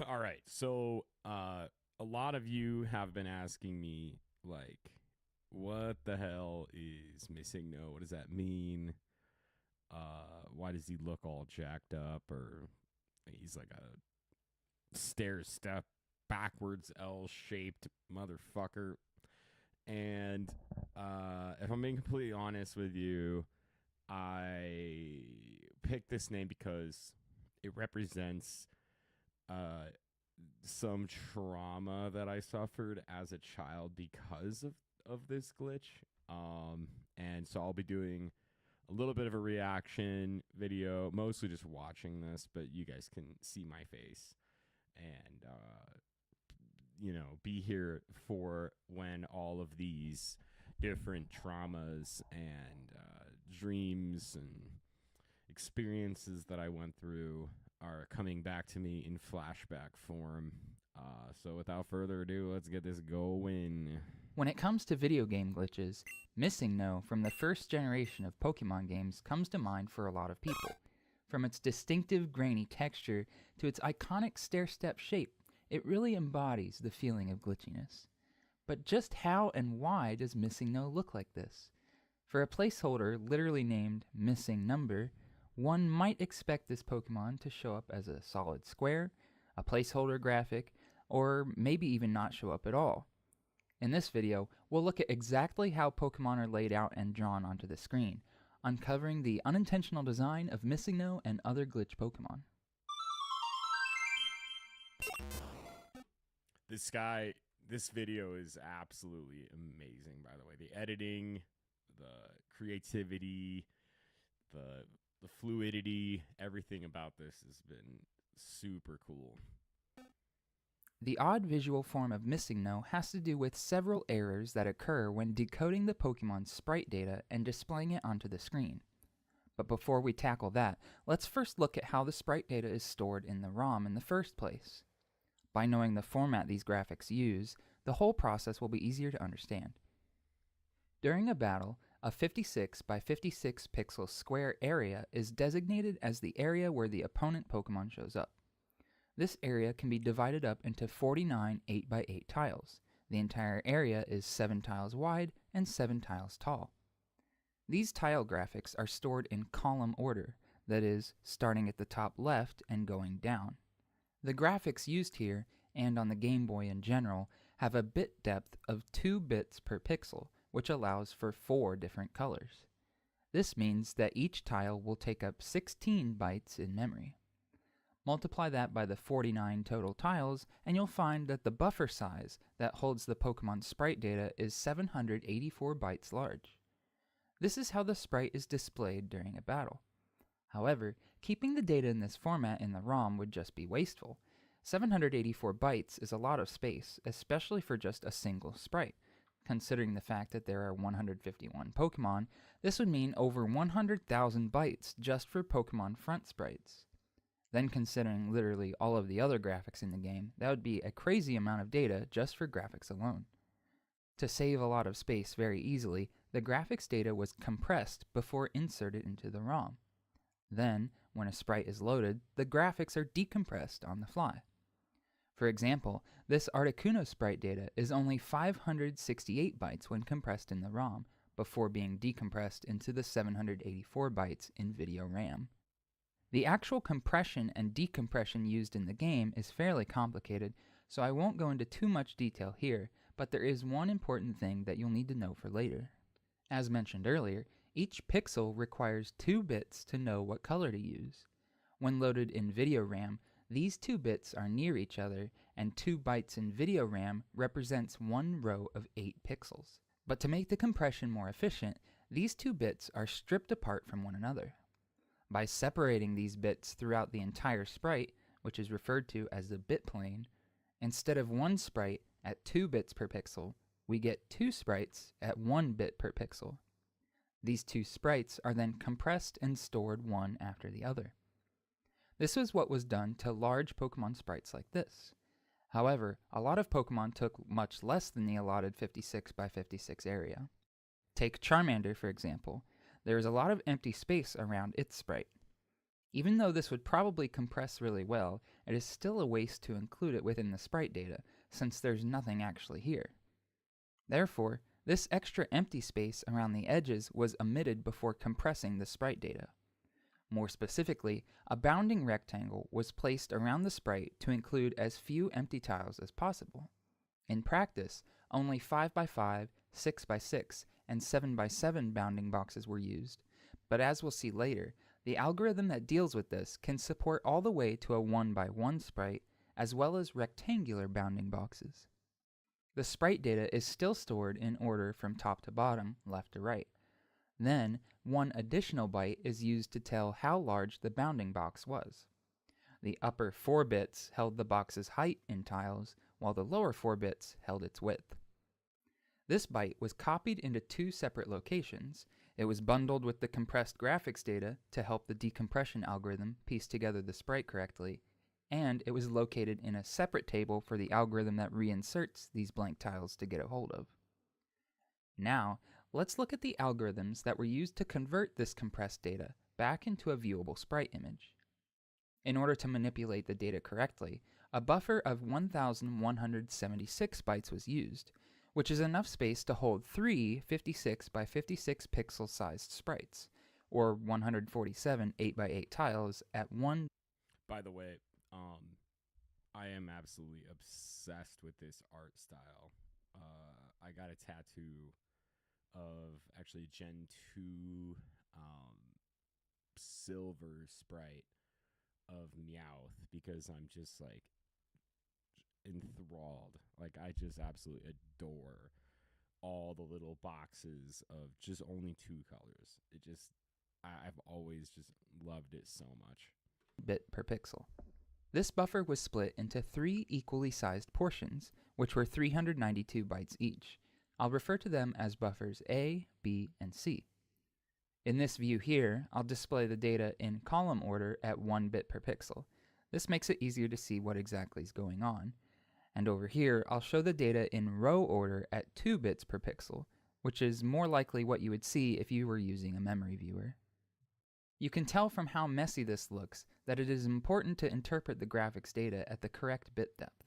All right. So, a lot of you have been asking me, like, what the hell is Missingno? What does that mean? Why does he look all jacked up? Or he's like a stair step backwards L shaped motherfucker. And if I'm being completely honest with you, I picked this name because it represents uh, some trauma that I suffered as a child because of this glitch. And so I'll be doing a little bit of a reaction video, mostly just watching this, but you guys can see my face and, be here for when all of these different traumas and dreams and experiences that I went through are coming back to me in flashback form. So without further ado, let's get this going. When it comes to video game glitches, Missingno from the first generation of Pokemon games comes to mind for a lot of people. From its distinctive grainy texture to its iconic stair-step shape, it really embodies the feeling of glitchiness. But just how and why does Missingno look like this? For a placeholder literally named Missing Number, one might expect this Pokemon to show up as a solid square, a placeholder graphic, or maybe even not show up at all. In this video, we'll look at exactly how Pokemon are laid out and drawn onto the screen, uncovering the unintentional design of Missingno and other glitch Pokemon. This video is absolutely amazing, by the way. The editing, the creativity, the fluidity, everything about this has been super cool. The odd visual form of Missingno has to do with several errors that occur when decoding the Pokemon's sprite data and displaying it onto the screen. But before we tackle that, let's first look at how the sprite data is stored in the ROM in the first place. By knowing the format these graphics use, the whole process will be easier to understand. During a battle, a 56 by 56 pixel square area is designated as the area where the opponent Pokemon shows up. This area can be divided up into 49 8x8 tiles. The entire area is 7 tiles wide and 7 tiles tall. These tile graphics are stored in column order, that is, starting at the top left and going down. The graphics used here, and on the Game Boy in general, have a bit depth of 2 bits per pixel, which allows for 4 different colors. This means that each tile will take up 16 bytes in memory. Multiply that by the 49 total tiles, and you'll find that the buffer size that holds the Pokemon sprite data is 784 bytes large. This is how the sprite is displayed during a battle. However, keeping the data in this format in the ROM would just be wasteful. 784 bytes is a lot of space, especially for just a single sprite. Considering the fact that there are 151 Pokemon, this would mean over 100,000 bytes just for Pokemon front sprites. Then considering literally all of the other graphics in the game, that would be a crazy amount of data just for graphics alone. To save a lot of space very easily, the graphics data was compressed before inserted into the ROM. Then, when a sprite is loaded, the graphics are decompressed on the fly. For example, this Articuno sprite data is only 568 bytes when compressed in the ROM, before being decompressed into the 784 bytes in video RAM. The actual compression and decompression used in the game is fairly complicated, so I won't go into too much detail here, but there is one important thing that you'll need to know for later. As mentioned earlier, each pixel requires 2 bits to know what color to use. When loaded in video RAM, these 2 bits are near each other, and 2 bytes in video RAM represents 1 row of 8 pixels. But to make the compression more efficient, these 2 bits are stripped apart from one another. By separating these bits throughout the entire sprite, which is referred to as the bit plane, instead of 1 sprite at 2 bits per pixel, we get 2 sprites at 1 bit per pixel. These 2 sprites are then compressed and stored one after the other. This was what was done to large Pokemon sprites like this. However, a lot of Pokemon took much less than the allotted 56 by 56 area. Take Charmander, for example. There is a lot of empty space around its sprite. Even though this would probably compress really well, it is still a waste to include it within the sprite data, since there's nothing actually here. Therefore, this extra empty space around the edges was omitted before compressing the sprite data. More specifically, a bounding rectangle was placed around the sprite to include as few empty tiles as possible. In practice, only 5x5, 6x6, and 7x7 bounding boxes were used, but as we'll see later, the algorithm that deals with this can support all the way to a 1x1 sprite, as well as rectangular bounding boxes. The sprite data is still stored in order from top to bottom, left to right. Then, one additional byte is used to tell how large the bounding box was. The upper 4 bits held the box's height in tiles, while the lower 4 bits held its width. This byte was copied into 2 separate locations. It was bundled with the compressed graphics data to help the decompression algorithm piece together the sprite correctly, and it was located in a separate table for the algorithm that reinserts these blank tiles to get a hold of. Now, let's look at the algorithms that were used to convert this compressed data back into a viewable sprite image. In order to manipulate the data correctly, a buffer of 1,176 bytes was used, which is enough space to hold 3 56 by 56 pixel sized sprites, or 147 8x8 tiles at one. By the way, I am absolutely obsessed with this art style. I got a tattoo of actually Gen 2 silver sprite of Meowth because I'm just like enthralled. Like, I just absolutely adore all the little boxes of just only 2 colors. It just, I've always just loved it so much. Bit per pixel. This buffer was split into 3 equally sized portions, which were 392 bytes each. I'll refer to them as buffers A, B, and C. In this view here, I'll display the data in column order at 1 bit per pixel. This makes it easier to see what exactly is going on. And over here, I'll show the data in row order at 2 bits per pixel, which is more likely what you would see if you were using a memory viewer. You can tell from how messy this looks that it is important to interpret the graphics data at the correct bit depth.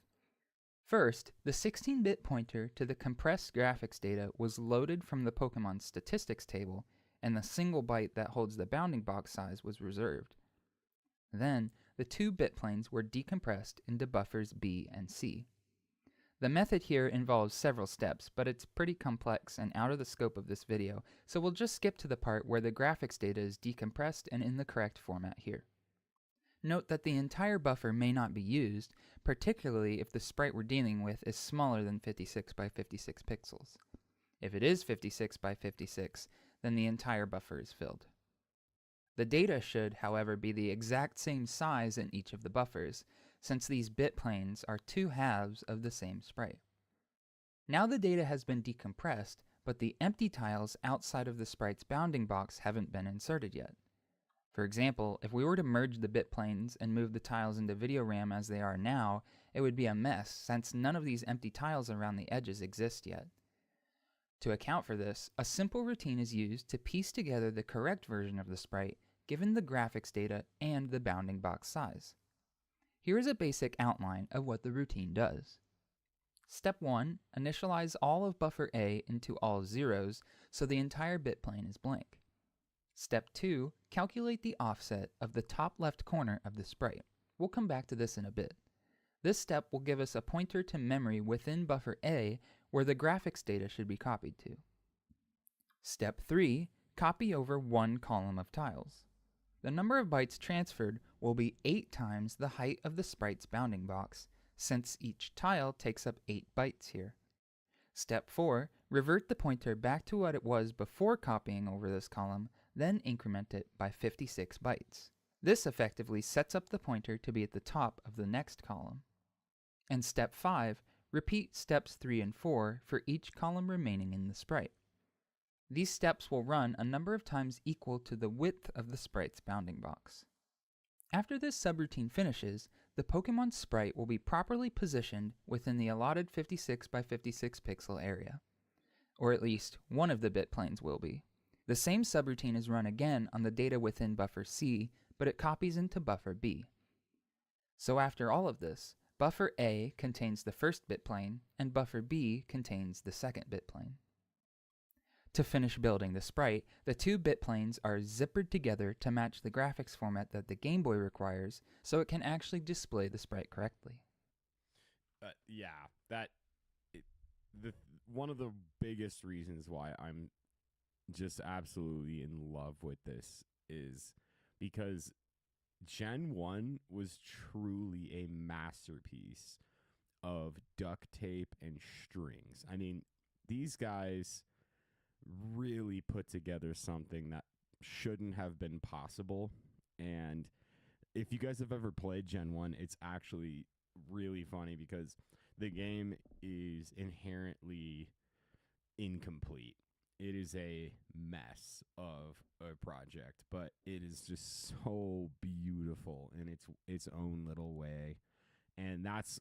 First, the 16-bit pointer to the compressed graphics data was loaded from the Pokemon statistics table, and the single byte that holds the bounding box size was reserved. Then, the 2 bit planes were decompressed into buffers B and C. The method here involves several steps, but it's pretty complex and out of the scope of this video, so we'll just skip to the part where the graphics data is decompressed and in the correct format here. Note that the entire buffer may not be used, particularly if the sprite we're dealing with is smaller than 56 by 56 pixels. If it is 56 by 56, then the entire buffer is filled. The data should, however, be the exact same size in each of the buffers, since these bit planes are 2 halves of the same sprite. Now the data has been decompressed, but the empty tiles outside of the sprite's bounding box haven't been inserted yet. For example, if we were to merge the bit planes and move the tiles into video RAM as they are now, it would be a mess since none of these empty tiles around the edges exist yet. To account for this, a simple routine is used to piece together the correct version of the sprite given the graphics data and the bounding box size. Here is a basic outline of what the routine does. Step 1. Initialize all of buffer A into all zeros so the entire bit plane is blank. Step 2. Calculate the offset of the top left corner of the sprite. We'll come back to this in a bit. This step will give us a pointer to memory within buffer A where the graphics data should be copied to. Step 3. Copy over 1 column of tiles. The number of bytes transferred will be 8 times the height of the sprite's bounding box, since each tile takes up 8 bytes here. Step 4. Revert the pointer back to what it was before copying over this column, then increment it by 56 bytes. This effectively sets up the pointer to be at the top of the next column. And step 5. Repeat steps 3 and 4 for each column remaining in the sprite. These steps will run a number of times equal to the width of the sprite's bounding box. After this subroutine finishes, the Pokemon sprite will be properly positioned within the allotted 56 by 56 pixel area. Or at least, one of the bit planes will be. The same subroutine is run again on the data within buffer C, but it copies into buffer B. So after all of this, buffer A contains the first bit plane, and buffer B contains the second bit plane. To finish building the sprite, the two bit planes are zippered together to match the graphics format that the Game Boy requires, so it can actually display the sprite correctly. One of the biggest reasons why I'm just absolutely in love with this is because Gen 1 was truly a masterpiece of duct tape and strings. I mean, these guys really put together something that shouldn't have been possible. And if you guys have ever played Gen 1, it's actually really funny because the game is inherently incomplete. It is a mess of a project, but it is just so beautiful in its own little way. And that's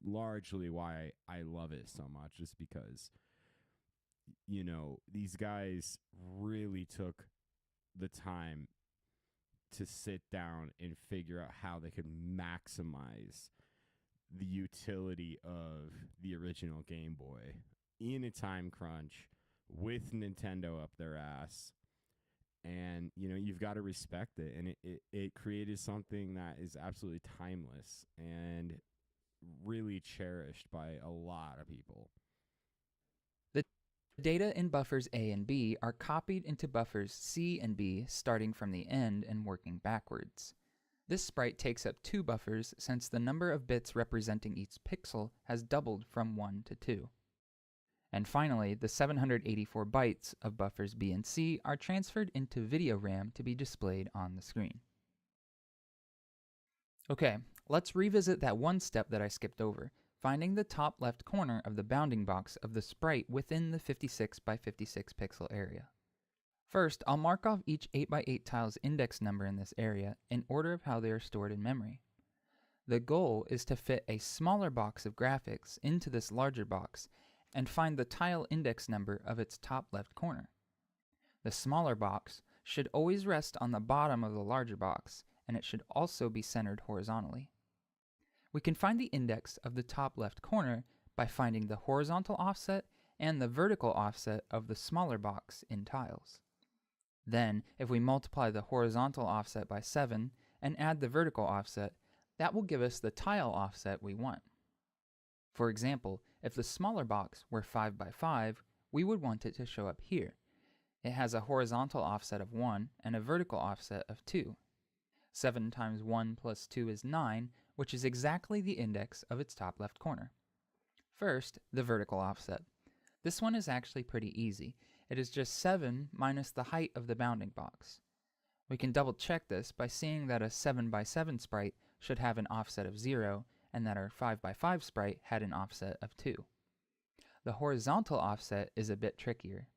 largely why I love it so much, just because these guys really took the time to sit down and figure out how they could maximize the utility of the original Game Boy in a time crunch with Nintendo up their ass. And, you've got to respect it. And it created something that is absolutely timeless and really cherished by a lot of people. The data in buffers A and B are copied into buffers C and B starting from the end and working backwards. This sprite takes up 2 buffers since the number of bits representing each pixel has doubled from 1 to 2. And finally, the 784 bytes of buffers B and C are transferred into video RAM to be displayed on the screen. Okay, let's revisit that one step that I skipped over, finding the top left corner of the bounding box of the sprite within the 56 by 56 pixel area. First, I'll mark off each 8x8 tile's index number in this area in order of how they are stored in memory. The goal is to fit a smaller box of graphics into this larger box and find the tile index number of its top left corner. The smaller box should always rest on the bottom of the larger box, and it should also be centered horizontally. We can find the index of the top left corner by finding the horizontal offset and the vertical offset of the smaller box in tiles. Then, if we multiply the horizontal offset by 7 and add the vertical offset, that will give us the tile offset we want. For example, if the smaller box were 5 by 5, we would want it to show up here. It has a horizontal offset of 1 and a vertical offset of 2. 7 times 1 plus 2 is 9, which is exactly the index of its top left corner. First, the vertical offset. This one is actually pretty easy. It is just 7 minus the height of the bounding box. We can double check this by seeing that a 7 by 7 sprite should have an offset of 0 and that our 5 by 5 sprite had an offset of 2. The horizontal offset is a bit trickier.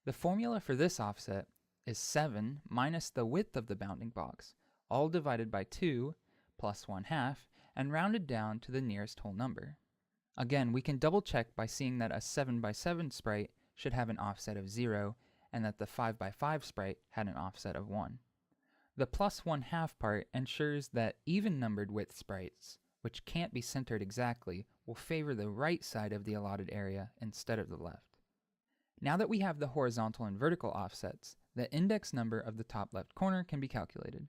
The formula for this offset is 7 minus the width of the bounding box, all divided by 2 plus 1/2 and rounded down to the nearest whole number. Again, we can double check by seeing that a 7 by 7 sprite should have an offset of 0 and that the 5 by 5 sprite had an offset of 1. The plus 1/2 part ensures that even-numbered width sprites, which can't be centered exactly, will favor the right side of the allotted area instead of the left. Now that we have the horizontal and vertical offsets, the index number of the top left corner can be calculated.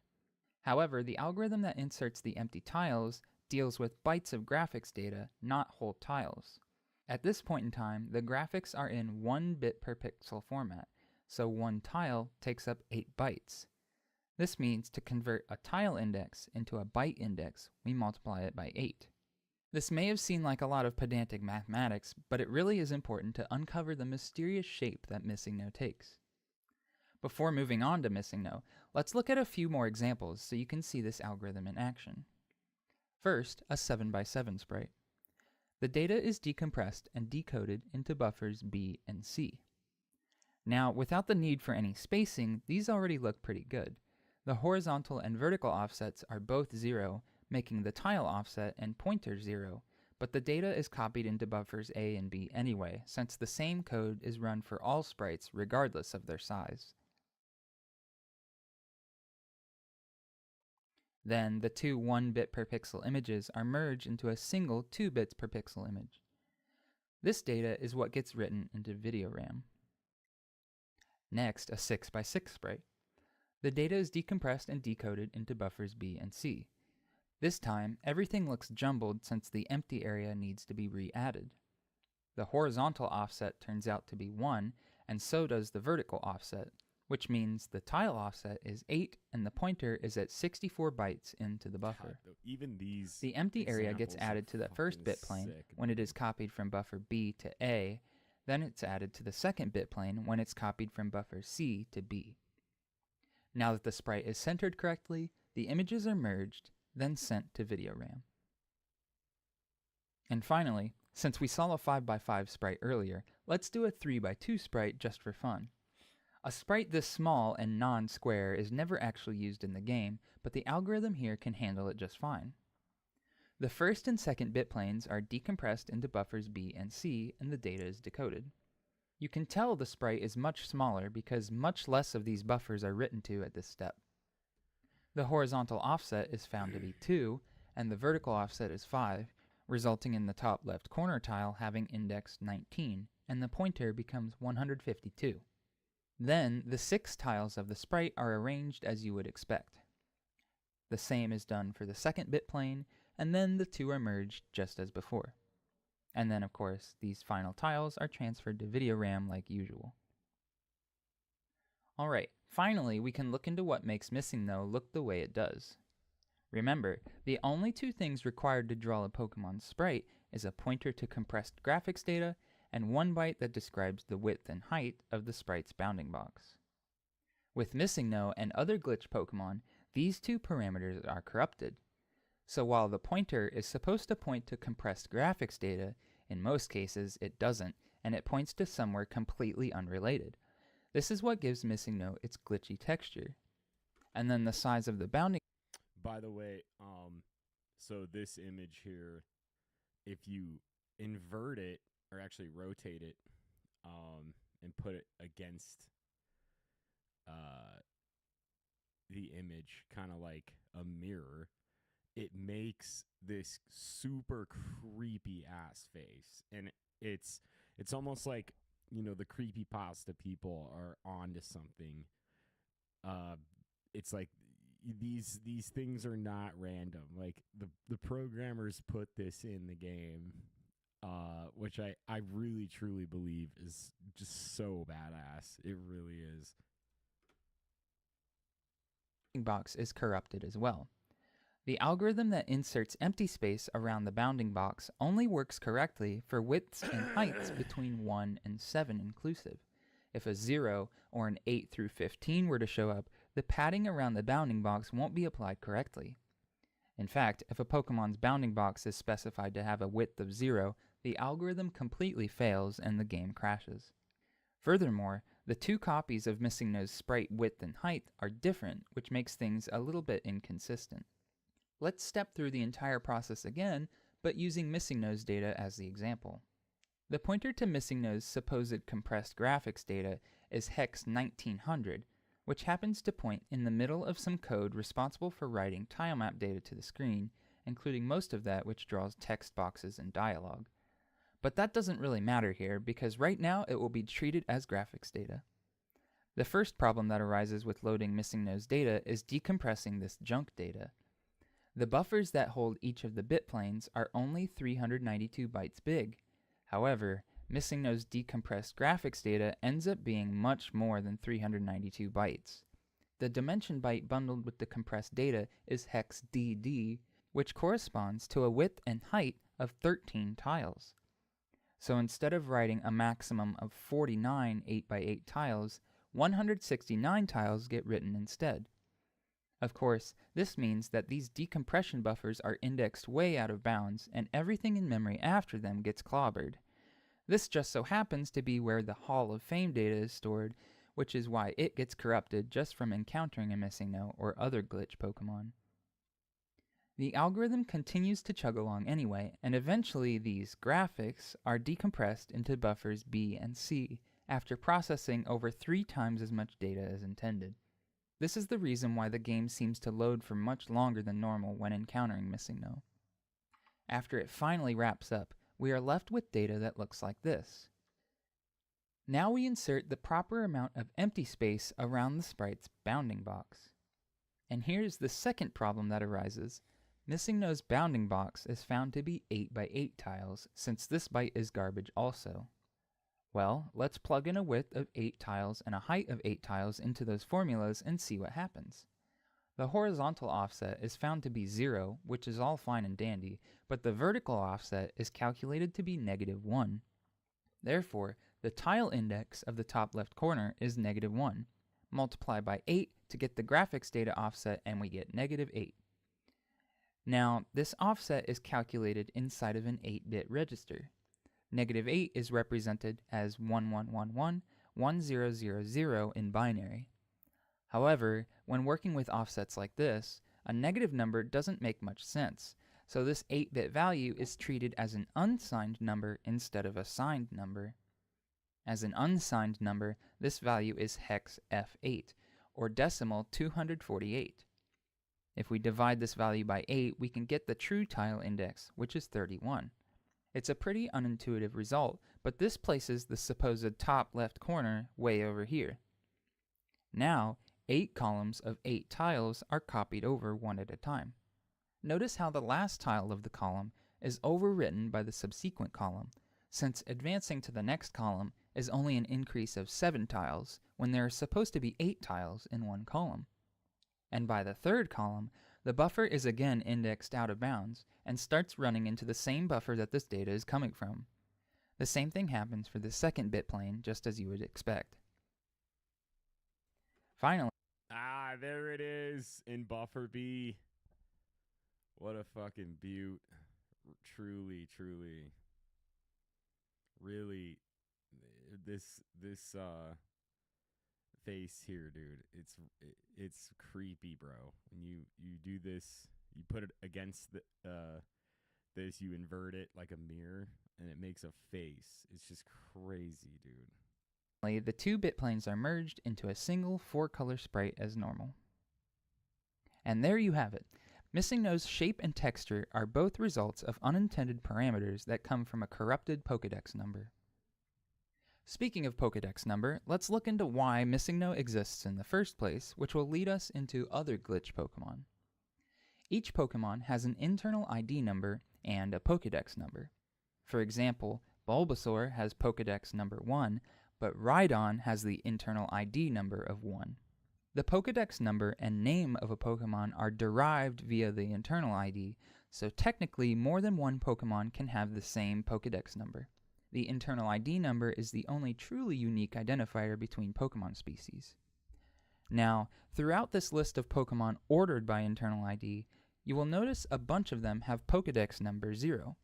However, the algorithm that inserts the empty tiles deals with bytes of graphics data, not whole tiles. At this point in time, the graphics are in 1 bit per pixel format, so one tile takes up 8 bytes. This means to convert a tile index into a byte index, we multiply it by 8. This may have seemed like a lot of pedantic mathematics, but it really is important to uncover the mysterious shape that Missingno takes. Before moving on to Missingno, let's look at a few more examples so you can see this algorithm in action. First, a 7 by 7 sprite. The data is decompressed and decoded into buffers B and C. Now, without the need for any spacing, these already look pretty good. The horizontal and vertical offsets are both 0, making the tile offset and pointer 0, but the data is copied into buffers A and B anyway, since the same code is run for all sprites regardless of their size. Then the two 1-bit per pixel images are merged into a single 2 bits per pixel image. This data is what gets written into video RAM. Next, a 6x6 sprite. The data is decompressed and decoded into buffers B and C. This time, everything looks jumbled since the empty area needs to be re-added. The horizontal offset turns out to be 1, and so does the vertical offset, which means the tile offset is 8 and the pointer is at 64 bytes into the buffer. God, even these the empty area gets examples added are to the first fucking bit plane sick, when it man. is copied from buffer B to A, then it's added to the second bit plane when it's copied from buffer C to B. Now that the sprite is centered correctly, the images are merged, then sent to video RAM. And finally, since we saw a 5x5 sprite earlier, let's do a 3x2 sprite just for fun. A sprite this small and non-square is never actually used in the game, but the algorithm here can handle it just fine. The first and second bit planes are decompressed into buffers B and C, and the data is decoded. You can tell the sprite is much smaller because much less of these buffers are written to at this step. The horizontal offset is found to be 2, and the vertical offset is 5, resulting in the top left corner tile having index 19, and the pointer becomes 152. Then, the 6 tiles of the sprite are arranged as you would expect. The same is done for the second bit plane, and then the two are merged just as before. And then, of course, these final tiles are transferred to video RAM like usual. Alright, finally we can look into what makes Missingno look the way it does. Remember, the only two things required to draw a Pokemon sprite is a pointer to compressed graphics data and 1 byte that describes the width and height of the sprite's bounding box. With Missingno and other glitch Pokemon, these two parameters are corrupted. So while the pointer is supposed to point to compressed graphics data, in most cases it doesn't, and it points to somewhere completely unrelated. This is what gives Missingno its glitchy texture. And then the size of the bounding... By the way, so this image here, if you invert it, or actually rotate it, and put it against the image, kind of like a mirror, it makes this super creepy ass face, and it's almost like, you know, the creepypasta people are onto something. It's like these things are not random. Like the programmers put this in the game, which I really truly believe is just so badass. It really is. box is corrupted as well. The algorithm that inserts empty space around the bounding box only works correctly for widths and heights between 1 and 7 inclusive. If a 0 or an 8 through 15 were to show up, the padding around the bounding box won't be applied correctly. In fact, if a Pokemon's bounding box is specified to have a width of 0, the algorithm completely fails and the game crashes. Furthermore, the two copies of Missingno's sprite width and height are different, which makes things a little bit inconsistent. Let's step through the entire process again, but using Missingno's data as the example. The pointer to Missingno's supposed compressed graphics data is hex 1900, which happens to point in the middle of some code responsible for writing tilemap data to the screen, including most of that which draws text boxes and dialogue. But that doesn't really matter here, because right now it will be treated as graphics data. The first problem that arises with loading Missingno's data is decompressing this junk data. The buffers that hold each of the bit planes are only 392 bytes big. However, Missingno's decompressed graphics data ends up being much more than 392 bytes. The dimension byte bundled with the compressed data is hex DD, which corresponds to a width and height of 13 tiles. So instead of writing a maximum of 49 8x8 tiles, 169 tiles get written instead. Of course, this means that these decompression buffers are indexed way out of bounds, and everything in memory after them gets clobbered. This just so happens to be where the Hall of Fame data is stored, which is why it gets corrupted just from encountering a Missingno or other glitch Pokemon. The algorithm continues to chug along anyway, and eventually these graphics are decompressed into buffers B and C after processing over 3 times as much data as intended. This is the reason why the game seems to load for much longer than normal when encountering Missingno. After it finally wraps up, we are left with data that looks like this. Now we insert the proper amount of empty space around the sprite's bounding box. And here's the second problem that arises. Missingno's bounding box is found to be 8 by 8 tiles, since this byte is garbage also. Well, let's plug in a width of 8 tiles and a height of 8 tiles into those formulas and see what happens. The horizontal offset is found to be 0, which is all fine and dandy, but the vertical offset is calculated to be -1. Therefore, the tile index of the top left corner is -1. Multiply by 8 to get the graphics data offset and we get -8. Now, this offset is calculated inside of an 8-bit register. -8 is represented as 1111 1000 in binary. However, when working with offsets like this, a negative number doesn't make much sense, so this 8-bit value is treated as an unsigned number instead of a signed number. As an unsigned number, this value is hex F8, or decimal 248. If we divide this value by 8, we can get the true tile index, which is 31. It's a pretty unintuitive result, but this places the supposed top left corner way over here. Now, 8 columns of 8 tiles are copied over one at a time. Notice how the last tile of the column is overwritten by the subsequent column, since advancing to the next column is only an increase of 7 tiles when there are supposed to be 8 tiles in one column. And by the third column, the buffer is again indexed out of bounds and starts running into the same buffer that this data is coming from. The same thing happens for the second bit plane, just as you would expect. Finally, there it is in buffer B. What a fucking beaut. Truly, really, this face here, dude. It's creepy, bro. When you do this, you put it against the this, you invert it like a mirror, and it makes a face. It's just crazy, dude. the 2-bit planes are merged into a single 4-color sprite as normal. And there you have it. Missingno's shape and texture are both results of unintended parameters that come from a corrupted Pokédex number. Speaking of Pokédex number, let's look into why Missingno exists in the first place, which will lead us into other glitch Pokémon. Each Pokémon has an internal ID number and a Pokédex number. For example, Bulbasaur has Pokédex number 1, but Rhydon has the internal ID number of 1. The Pokédex number and name of a Pokémon are derived via the internal ID, so technically more than one Pokémon can have the same Pokédex number. The internal ID number is the only truly unique identifier between Pokémon species. Now, throughout this list of Pokémon ordered by internal ID, you will notice a bunch of them have Pokédex number 0.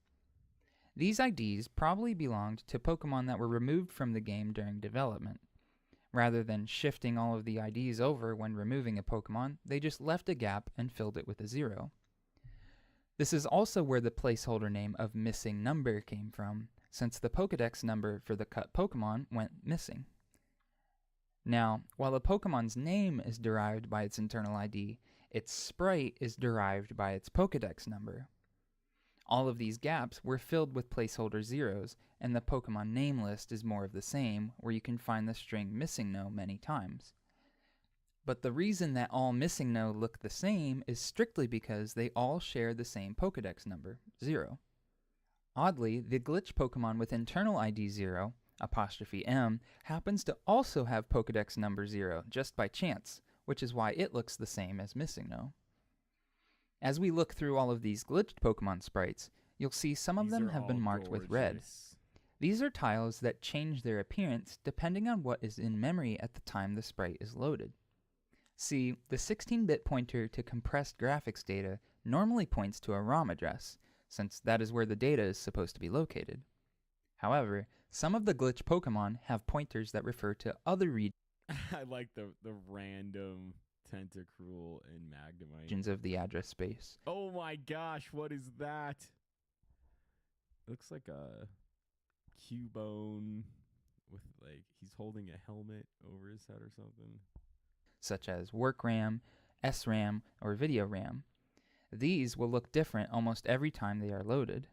These IDs probably belonged to Pokémon that were removed from the game during development. Rather than shifting all of the IDs over when removing a Pokémon, they just left a gap and filled it with a 0. This is also where the placeholder name of missing number came from, since the Pokédex number for the cut Pokémon went missing. Now, while a Pokémon's name is derived by its internal ID, its sprite is derived by its Pokédex number. All of these gaps were filled with placeholder zeros, and the Pokemon name list is more of the same, where you can find the string Missingno many times. But the reason that all Missingno look the same is strictly because they all share the same Pokédex number, 0. Oddly, the glitch Pokemon with internal ID 0, ''M, happens to also have Pokédex number 0, just by chance, which is why it looks the same as Missingno. As we look through all of these glitched Pokemon sprites, you'll see some of them have been marked with red. These are tiles that change their appearance depending on what is in memory at the time the sprite is loaded. See, the 16-bit pointer to compressed graphics data normally points to a ROM address, since that is where the data is supposed to be located. However, some of the glitch Pokemon have pointers that refer to other regions I like the random Tentacruel and Magnemite of the address space. Oh my gosh, what is that? Looks like a Cubone with, like, he's holding a helmet over his head or something. such as work RAM, SRAM, or video RAM. These will look different almost every time they are loaded.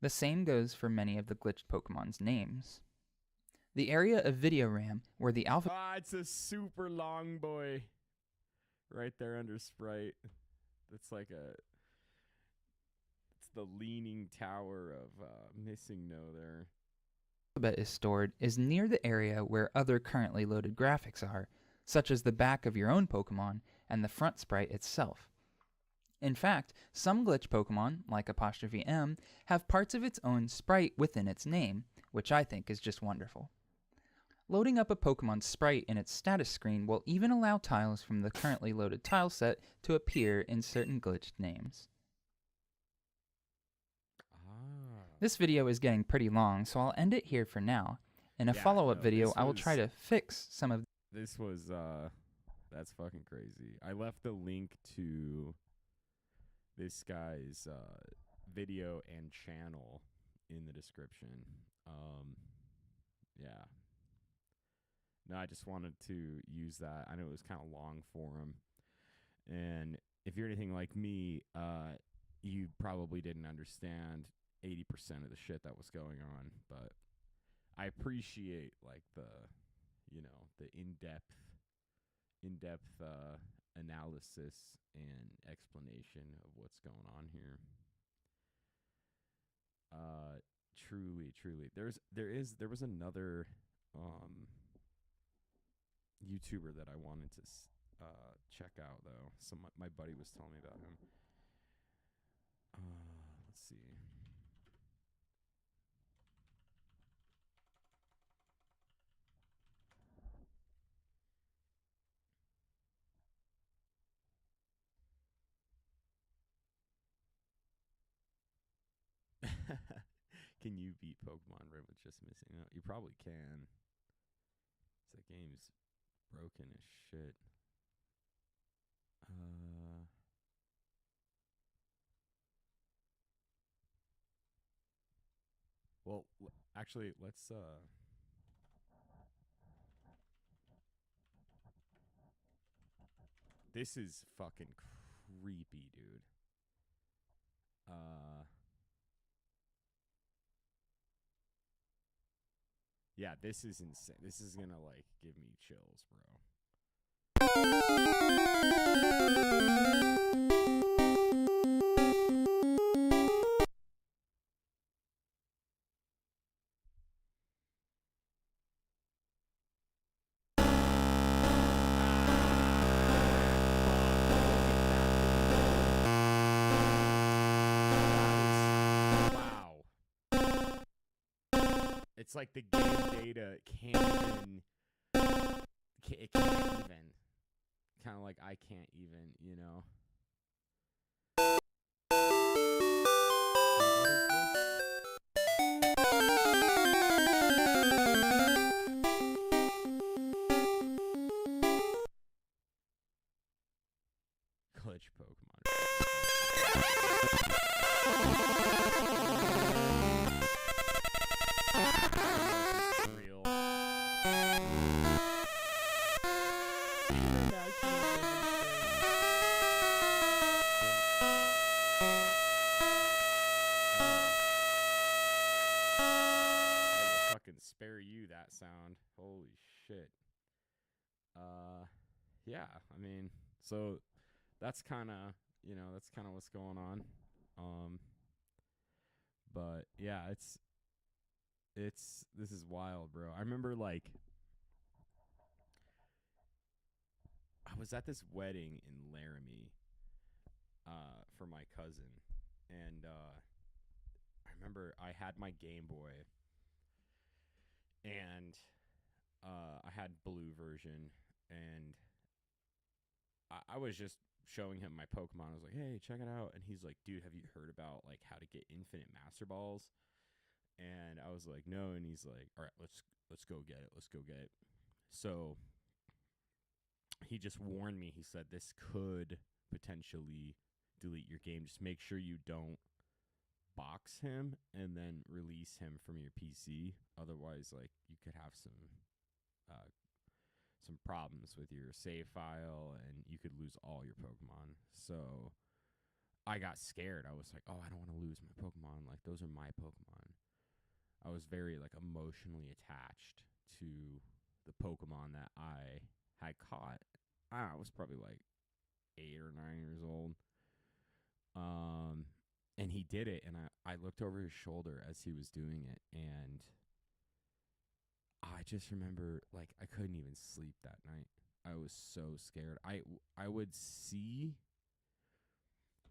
The same goes for many of the glitched Pokemon's names. The area of video RAM where the alpha... Ah, it's a super long boy. Right there under Sprite. That's like a... It's the leaning tower of Missingno there. alphabet is stored is near the area where other currently loaded graphics are, such as the back of your own Pokemon and the front sprite itself. In fact, some glitch Pokemon, like ''M, have parts of its own sprite within its name, which I think is just wonderful. Loading up a Pokemon's sprite in its status screen will even allow tiles from the currently loaded tile set to appear in certain glitched names. This video is getting pretty long, so I'll end it here for now. In a follow-up video, I will try to fix some of... This was, that's fucking crazy. I left the link to this guy's video and channel in the description. Yeah. No, I just wanted to use that. I know it was kind of long for him. And if you're anything like me, you probably didn't understand 80% of the shit that was going on, but I appreciate like the in-depth analysis and explanation of what's going on here. Truly. There was another YouTuber that I wanted to check out though. My buddy was telling me about him. Let's see. Can you beat Pokemon Red with just Missingno? You probably can. That game's broken as shit. Well, actually, let's this is fucking creepy, dude. Yeah, this is insane. This is gonna like give me chills, bro. It's like the game data can't even. It can't even. Kind of like I can't even, you know. Glitch Pokemon. Real. Spare you that sound. Holy shit. Yeah, I mean, so that's kind of, that's kind of what's going on. But yeah, this is wild, bro. I remember like I was at this wedding in Laramie for my cousin, and I remember I had my Game Boy, and I had blue version, and I was just showing him my Pokemon. I was like, hey, check it out. And he's like, dude, have you heard about like how to get infinite Master Balls? And I was like, no. And he's like, all right, let's go get it. Let's go get it. So he just warned me. He said this could potentially delete your game. Just make sure you don't box him and then release him from your PC. Otherwise, like, you could have some problems with your save file, and you could lose all your Pokemon. So I got scared. I was like, oh, I don't want to lose my Pokemon. Like, those are my Pokemon. I was very, like, emotionally attached to the Pokemon that I had caught. I was probably like 8 or 9 years old. And he did it, and I looked over his shoulder as he was doing it, and I just remember, like, I couldn't even sleep that night. I was so scared. I would see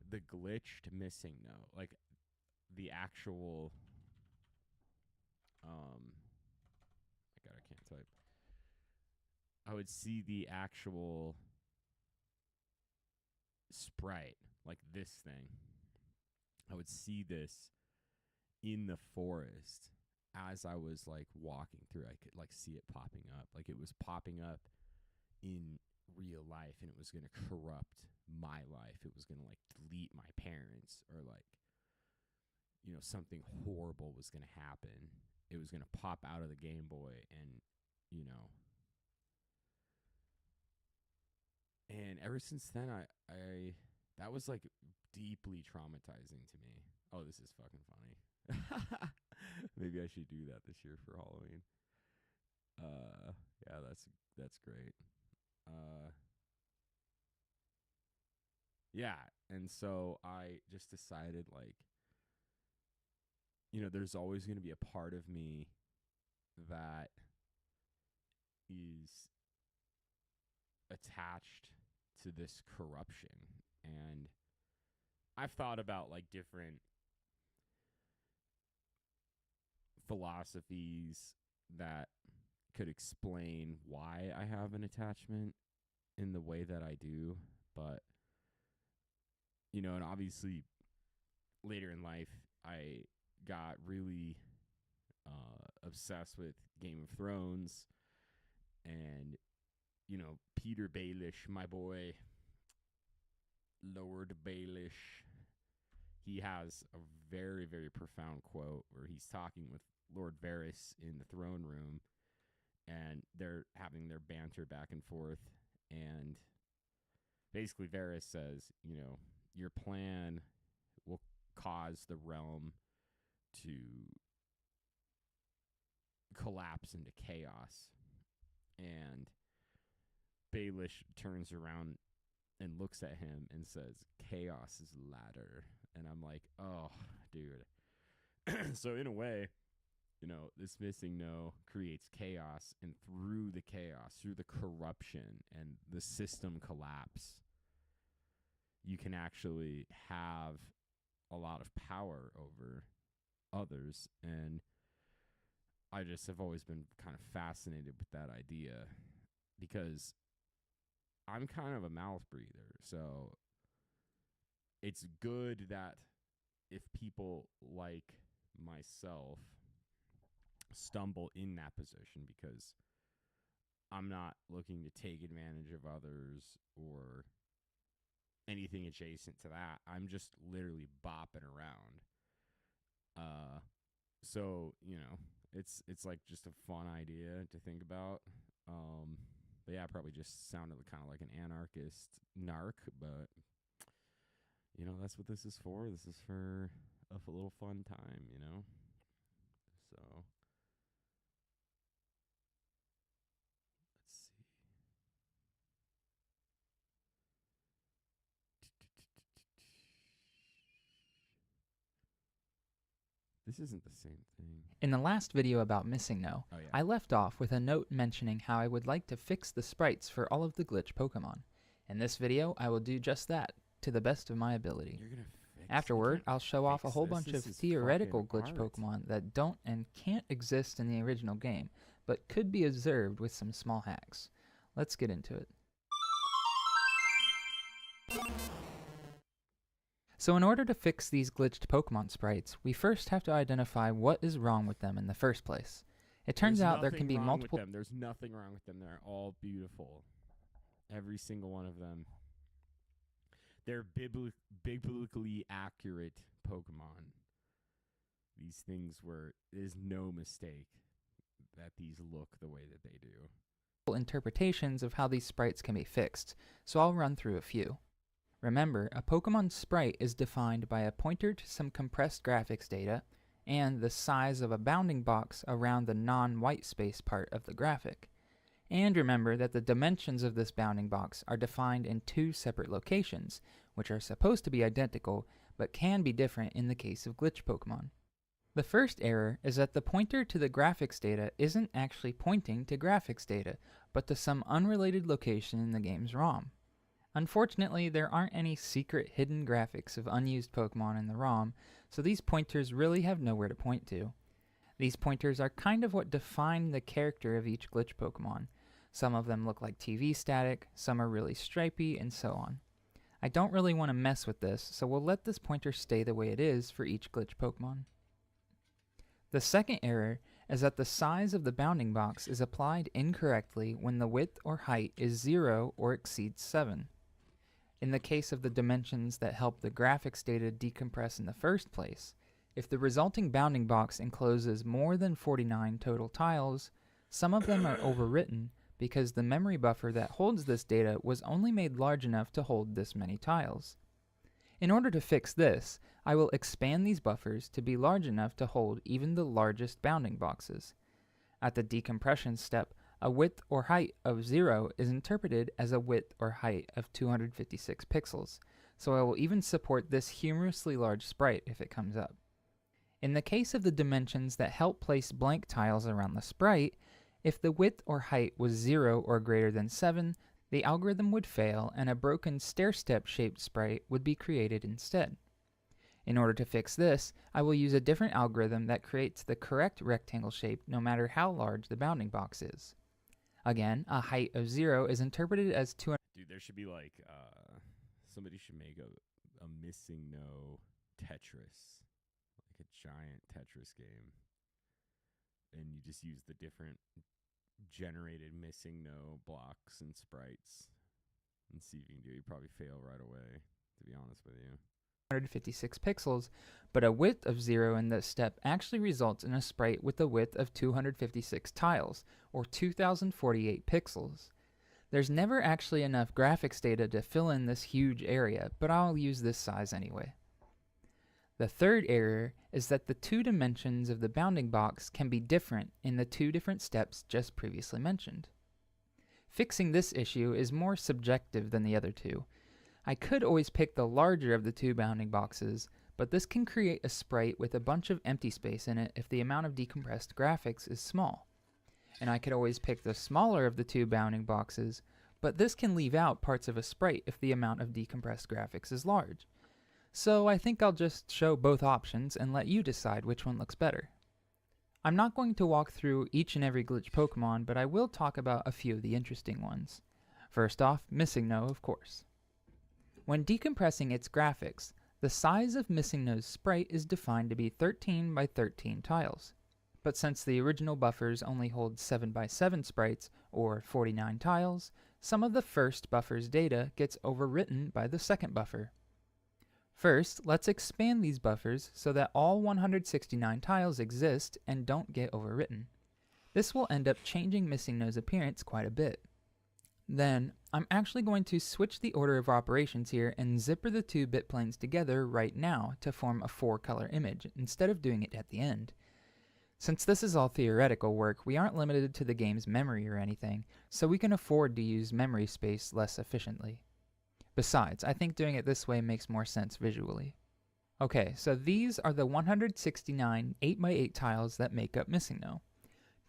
the glitched Missingno, like the actual my God, I can't type. I would see the actual sprite, like this thing. I would see this in the forest as I was like walking through. I could like see it popping up. Like it was popping up in real life, and it was going to corrupt my life. It was going to like delete my parents, or like, you know, something horrible was going to happen. It was going to pop out of the Game Boy, and, you know, and ever since then, I that was like deeply traumatizing to me. Oh, this is fucking funny. Maybe I should do that this year for Halloween. Yeah, that's great. Yeah, and so I just decided, like, you know, there's always going to be a part of me that is attached to this corruption. And I've thought about like different philosophies that could explain why I have an attachment in the way that I do. But, you know, and obviously later in life, I got really obsessed with Game of Thrones, and, you know, Peter Baelish, my boy, Lord Baelish, he has a very, very profound quote where he's talking with Lord Varys in the throne room, and they're having their banter back and forth. And basically, Varys says, you know, your plan will cause the realm to collapse into chaos. And Baelish turns around and looks at him and says, chaos is ladder. And I'm like, oh, dude. So in a way, you know, this Missingno creates chaos, and through the chaos, through the corruption and the system collapse, you can actually have a lot of power over others. And I just have always been kind of fascinated with that idea, because I'm kind of a mouth breather. So it's good that if people like myself stumble in that position, because I'm not looking to take advantage of others or anything adjacent to that. I'm just literally bopping around. So, you know, it's like just a fun idea to think about. But yeah, I probably just sounded kind of like an anarchist narc, but, you know, that's what this is for. This is for a little fun time, you know? So, let's see. This isn't the same thing. In the last video about Missingno, Oh, yeah. I left off with a note mentioning how I would like to fix the sprites for all of the glitch Pokemon. In this video, I will do just that, to the best of my ability. You're gonna fix Afterward, I'll show off a whole bunch of This is theoretical fucking glitch art. Pokemon that don't and can't exist in the original game, but could be observed with some small hacks. Let's get into it. So in order to fix these glitched Pokemon sprites, we first have to identify what is wrong with them in the first place. It turns out there can be multiple... There's nothing wrong with them. They're all beautiful. Every single one of them. They're biblically accurate Pokemon. These things where there's no mistake that these look the way that they do. interpretations of how these sprites can be fixed, so I'll run through a few. Remember, a Pokemon sprite is defined by a pointer to some compressed graphics data and the size of a bounding box around the non-white space part of the graphic. And remember that the dimensions of this bounding box are defined in two separate locations, which are supposed to be identical, but can be different in the case of glitch Pokemon. The first error is that the pointer to the graphics data isn't actually pointing to graphics data, but to some unrelated location in the game's ROM. Unfortunately, there aren't any secret hidden graphics of unused Pokemon in the ROM, so these pointers really have nowhere to point to. These pointers are kind of what define the character of each glitch Pokemon. Some of them look like TV static, some are really stripy, and so on. I don't really want to mess with this, so we'll let this pointer stay the way it is for each glitch Pokemon. The second error is that the size of the bounding box is applied incorrectly when the width or height is 0 or exceeds 7. In the case of the dimensions that help the graphics data decompress in the first place, if the resulting bounding box encloses more than 49 total tiles, some of them are overwritten because the memory buffer that holds this data was only made large enough to hold this many tiles. In order to fix this, I will expand these buffers to be large enough to hold even the largest bounding boxes. At the decompression step, a width or height of 0 is interpreted as a width or height of 256 pixels, so I will even support this humorously large sprite if it comes up. In the case of the dimensions that help place blank tiles around the sprite, if the width or height was 0 or greater than 7, the algorithm would fail and a broken stair-step shaped sprite would be created instead. In order to fix this, I will use a different algorithm that creates the correct rectangle shape no matter how large the bounding box is. Again, a height of 0 is interpreted as 200. Dude, there should be like, somebody should make a Missingno Tetris, like a giant Tetris game. And you just use the different generated Missingno blocks and sprites and see if you can do it. You probably fail right away, to be honest with you. 256 pixels, but a width of 0 in this step actually results in a sprite with a width of 256 tiles, or 2048 pixels. There's never actually enough graphics data to fill in this huge area, but I'll use this size anyway. The third error is that the two dimensions of the bounding box can be different in the two different steps just previously mentioned. Fixing this issue is more subjective than the other two. I could always pick the larger of the two bounding boxes, but this can create a sprite with a bunch of empty space in it if the amount of decompressed graphics is small. And I could always pick the smaller of the two bounding boxes, but this can leave out parts of a sprite if the amount of decompressed graphics is large. So I think I'll just show both options and let you decide which one looks better. I'm not going to walk through each and every glitch Pokemon, but I will talk about a few of the interesting ones. First off, Missingno, of course. When decompressing its graphics, the size of Missingno's sprite is defined to be 13 by 13 tiles. But since the original buffers only hold 7 by 7 sprites, or 49 tiles, some of the first buffer's data gets overwritten by the second buffer. First, let's expand these buffers so that all 169 tiles exist and don't get overwritten. This will end up changing Missingno's appearance quite a bit. Then, I'm actually going to switch the order of operations here and zipper the two bit planes together right now to form a 4-color image, instead of doing it at the end. Since this is all theoretical work, we aren't limited to the game's memory or anything, so we can afford to use memory space less efficiently. Besides, I think doing it this way makes more sense visually. Okay, so these are the 169 8x8 tiles that make up Missingno.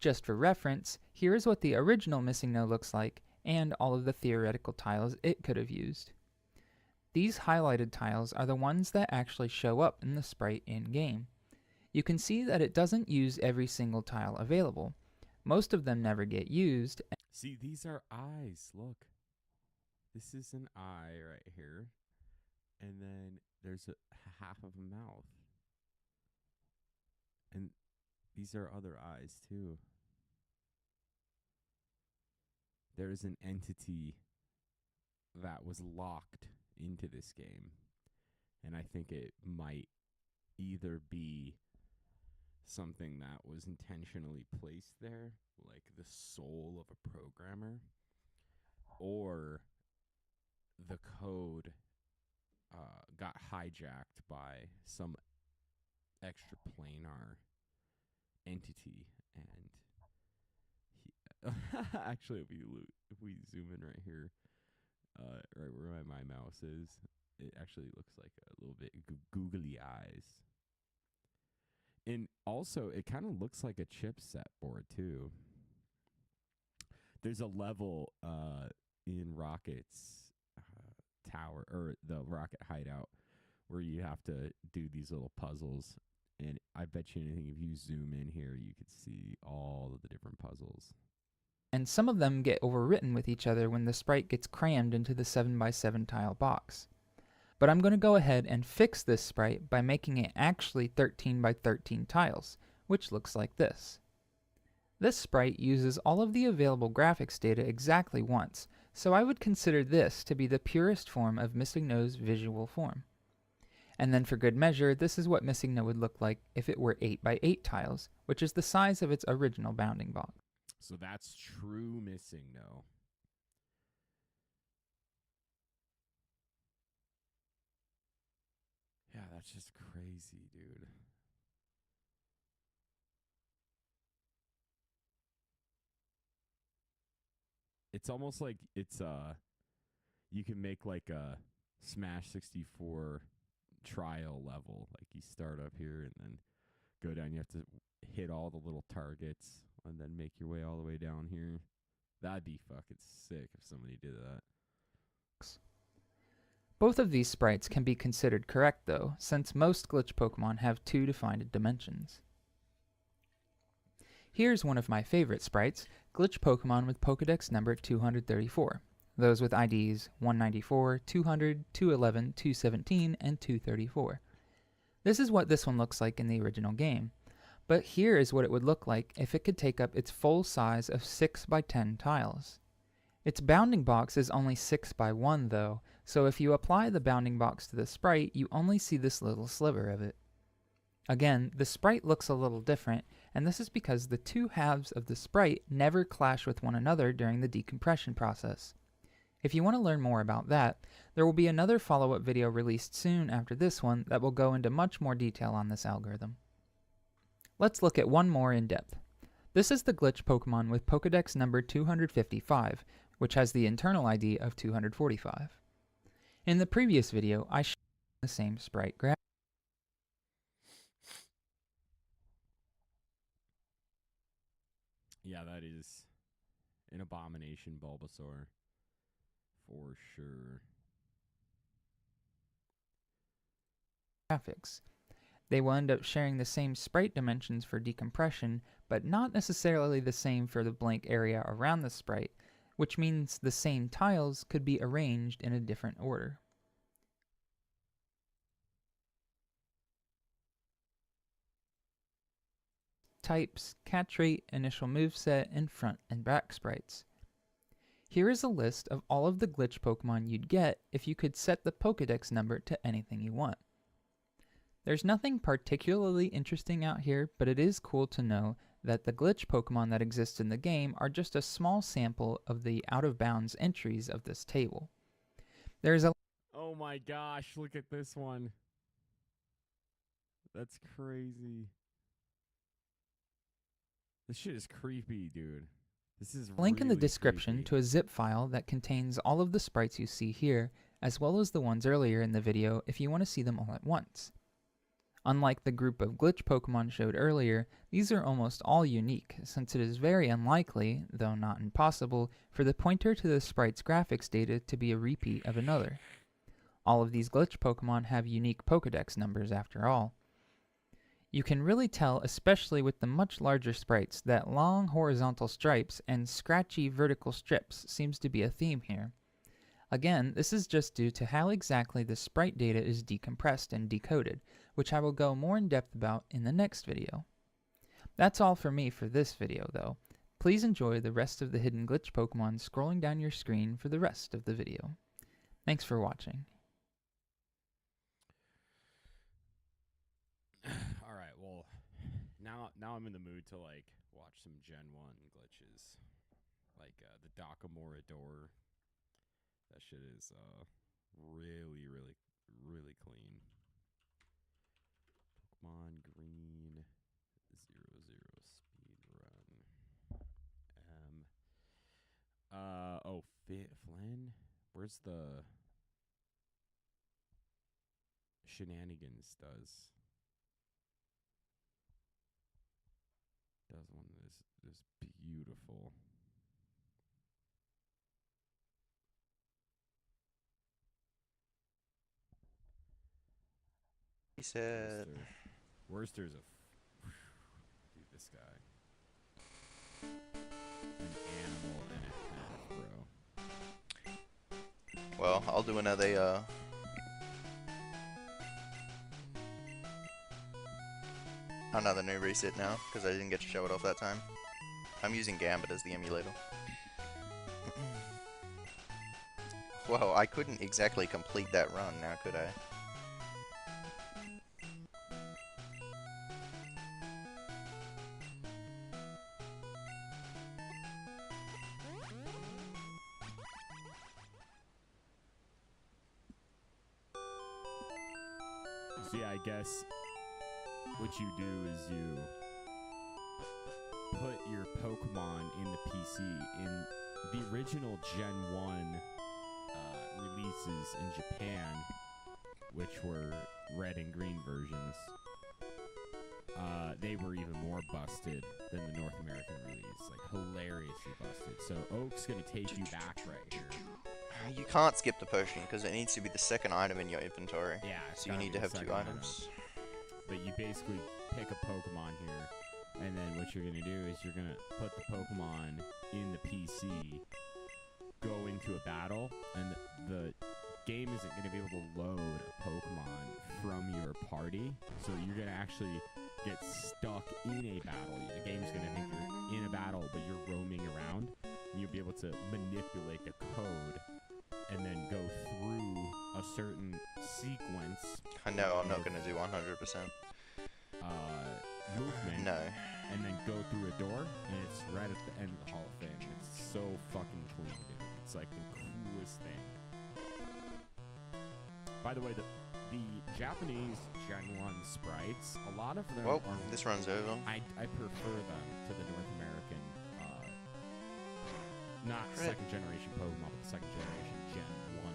Just for reference, here is what the original Missingno looks like, and all of the theoretical tiles it could have used. These highlighted tiles are the ones that actually show up in the sprite in-game. You can see that it doesn't use every single tile available. Most of them never get used. See, these are eyes, look. This is an eye right here, and then there's a half of a mouth. And these are other eyes too. There is an entity that was locked into this game, and I think it might either be something that was intentionally placed there, like the soul of a programmer, or the code got hijacked by some extra planar entity. And actually, if we zoom in right here, right where my mouse is, it actually looks like a little bit googly eyes. And also, it kind of looks like a chipset board too. There's a level in Rocket's tower, or the Rocket hideout, where you have to do these little puzzles. And I bet you anything, if you zoom in here, you could see all of the different puzzles. And some of them get overwritten with each other when the sprite gets crammed into the 7x7 tile box. But I'm going to go ahead and fix this sprite by making it actually 13x13 tiles, which looks like this. This sprite uses all of the available graphics data exactly once, so I would consider this to be the purest form of Missingno's visual form. And then for good measure, this is what Missingno would look like if it were 8x8 tiles, which is the size of its original bounding box. So that's true Missingno. Yeah, that's just crazy, dude. It's almost like it's you can make like a Smash 64 trial level. Like you start up here and then go down. You have to hit all the little targets and then make your way all the way down here. That'd be fucking sick if somebody did that. Both of these sprites can be considered correct though, since most glitch Pokemon have 2 defined dimensions. Here's one of my favorite sprites, glitch Pokemon with Pokedex number 234. Those with IDs 194, 200, 211, 217, and 234. This is what this one looks like in the original game. But here is what it would look like if it could take up its full size of 6x10 tiles. Its bounding box is only 6x1 though, so if you apply the bounding box to the sprite, you only see this little sliver of it. Again, the sprite looks a little different, and this is because the two halves of the sprite never clash with one another during the decompression process. If you want to learn more about that, there will be another follow-up video released soon after this one that will go into much more detail on this algorithm. Let's look at one more in depth. This is the glitch Pokemon with Pokedex number 255, which has the internal ID of 245. In the previous video, I showed the same sprite graph. Yeah, that is an abomination Bulbasaur. For sure. Graphics. They will end up sharing the same sprite dimensions for decompression, but not necessarily the same for the blank area around the sprite, which means the same tiles could be arranged in a different order. Types, catch rate, initial moveset, and front and back sprites. Here is a list of all of the glitch Pokemon you'd get if you could set the Pokedex number to anything you want. There's nothing particularly interesting out here, but it is cool to know that the glitch Pokemon that exist in the game are just a small sample of the out-of-bounds entries of this table. There's a... Oh my gosh, look at this one. That's crazy. This shit is creepy, dude. This is link in the really description creepy. to a zip file that contains all of the sprites you see here, as well as the ones earlier in the video if you want to see them all at once. Unlike the group of glitch Pokemon showed earlier, these are almost all unique, since it is very unlikely, though not impossible, for the pointer to the sprite's graphics data to be a repeat of another. All of these glitch Pokemon have unique Pokedex numbers after all. You can really tell, especially with the much larger sprites, that long horizontal stripes and scratchy vertical strips seems to be a theme here. Again, this is just due to how exactly the sprite data is decompressed and decoded, which I will go more in depth about in the next video. That's all for me for this video though. Please enjoy the rest of the hidden glitch Pokemon scrolling down your screen for the rest of the video. Thanks for watching. All right, well, now now I'm in the mood to like watch some Gen 1 glitches. Like the Dakamora door. That shit is really, really, really clean. Pokemon Green 00 speed run. Flynn? Where's the Shenanigans does one that is beautiful. He said Worcester's a dude, this guy. An animal and a half, bro. well, I'll do another new reset now, because I didn't get to show it off that time. I'm using Gambit as the emulator. Well, I couldn't exactly complete that run now, could I? So yeah, I guess what you do is you put your Pokemon in the PC. In the original Gen 1 releases in Japan, which were red and green versions, they were even more busted than the North American release. Like, hilariously busted. So Oak's going to take you back right here. You can't skip the potion, because it needs to be the second item in your inventory. Yeah, so you need to have 2 items. But you basically pick a Pokemon here, and then what you're going to do is you're going to put the Pokemon in the PC, go into a battle, and the game isn't going to be able to load a Pokemon from your party, so you're going to actually get stuck in a battle. The game's going to think you're in a battle, but you're roaming around, and you'll be able to manipulate the code and then go through a certain sequence. No, I'm not going to do 100%. Movement. No. And then go through a door, and it's right at the end of the Hall of Fame. It's so fucking cool, dude. It's like the coolest thing. By the way, the Japanese Gen 1 sprites, a lot of them Well, are... this run's over. I prefer them to the North American, not Crit. second generation Pokemon, but the second generation Gen 1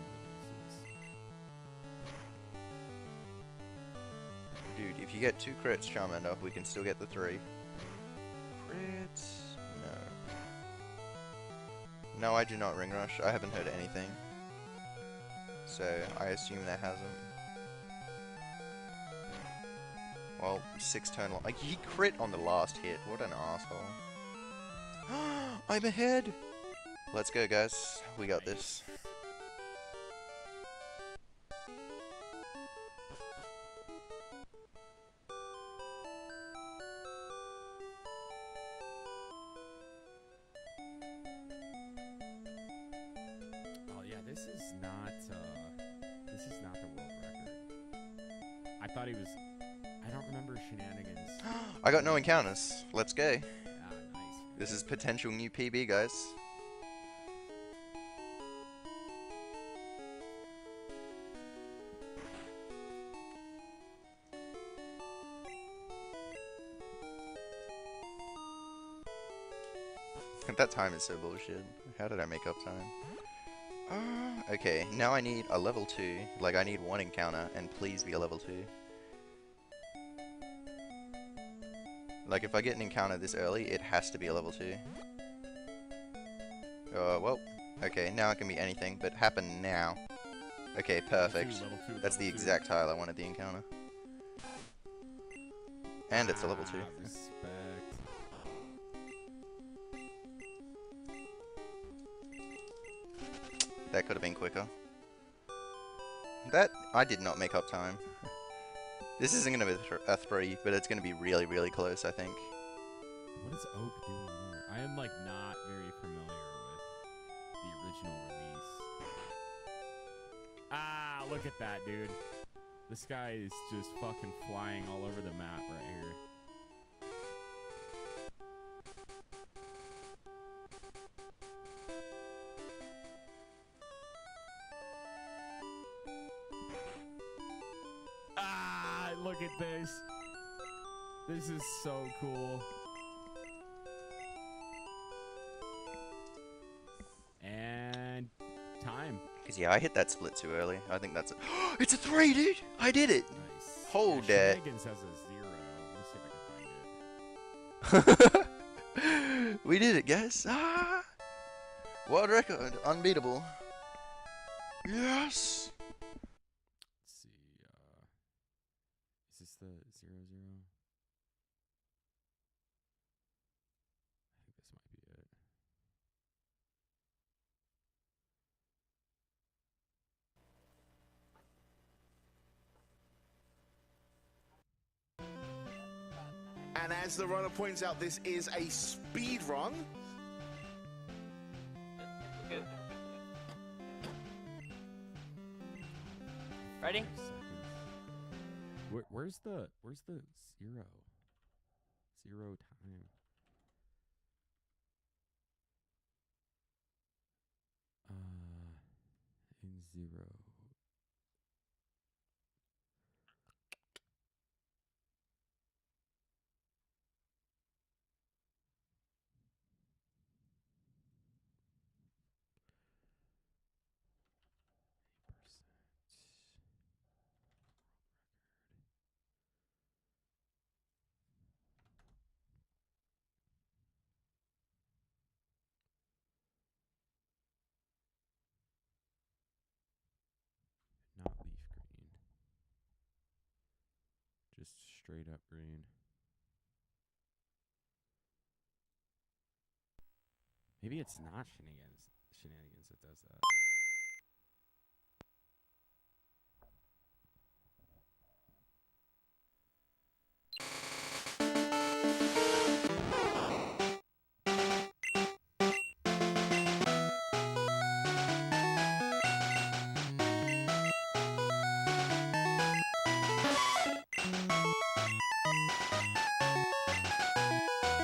releases. Dude, if you get 2 crits, Charmander, we can still get the 3. Crits? No. No, I do not ring rush. I haven't heard anything. So, I assume that hasn't. Well, 6 turn... Like, he crit on the last hit. What an asshole. I'm ahead! Let's go, guys. We got this. Oh yeah, this is not the world record. I thought he was... I don't remember Shenanigans. I got no encounters. Let's go. Ah, nice. This is potential new PB, guys. That time is so bullshit. How did I make up time? Okay, now I need a level 2. Like, I need 1 encounter, and please be a level 2. Like, if I get an encounter this early, it has to be a level 2. Well, okay, now it can be anything, but happen now. Okay, perfect. That's the exact tile I wanted the encounter. And it's a level 2. Respect. That could have been quicker. That, I did not make up time. This isn't going to be a 3, but it's going to be really, really close, I think. What is Oak doing there? I am, like, not very familiar with the original release. Ah, look at that, dude. This guy is just fucking flying all over the map right here. Look at this. This is so cool. And time. Cause yeah, I hit that split too early. I think that's it's a 3, dude! I did it! Nice. Hold yeah, that. Shenanigans has a 0. Let's see if I can find it. We did it, guys. Ah! World record. Unbeatable. Yes! Let's see. Is this the 0, 0? I think this might be it. And as the runner points out, this is a speed run. Good. Ready? 5 seconds. Where's the 0? 0 time. In 0. Not leaf green. Just straight up green. Maybe it's not shenanigans that does that.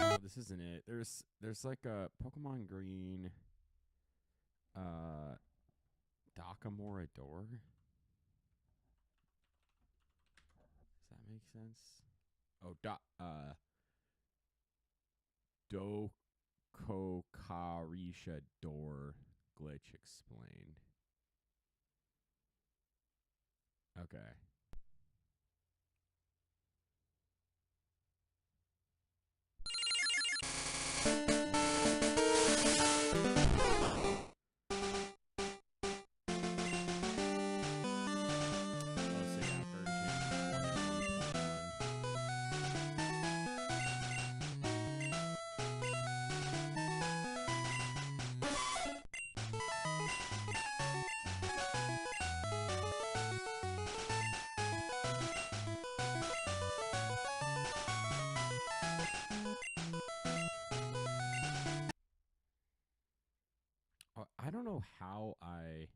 Oh, this isn't it. There's like a Pokemon Green Dakamora door. Does that make sense? Oh, Dokokarisha door glitch explained. Okay. I don't know how I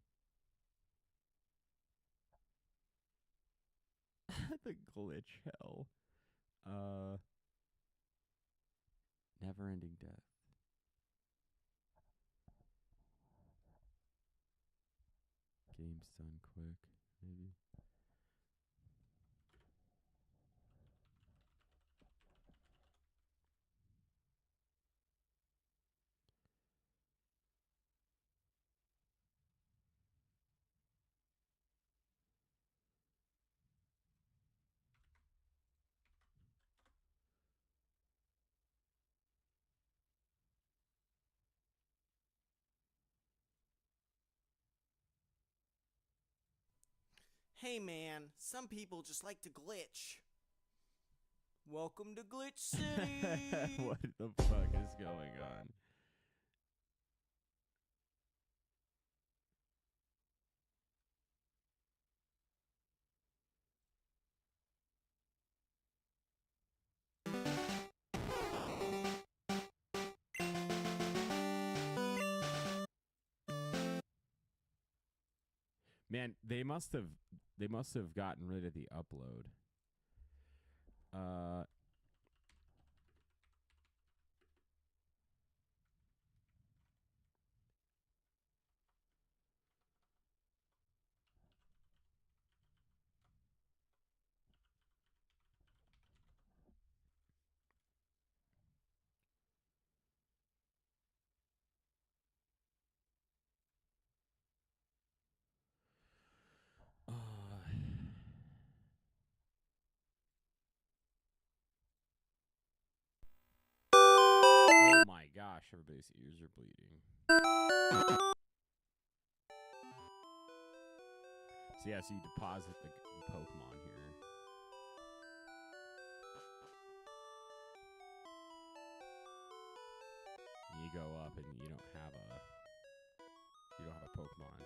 the glitch hell. Never ending death. Game's done quick, maybe. Hey man, some people just like to glitch. Welcome to Glitch City! What the fuck is going on? Man, they must have gotten rid of the upload. gosh, everybody's ears are bleeding. So yeah, so you deposit the Pokemon here. And you go up and you don't have a Pokemon.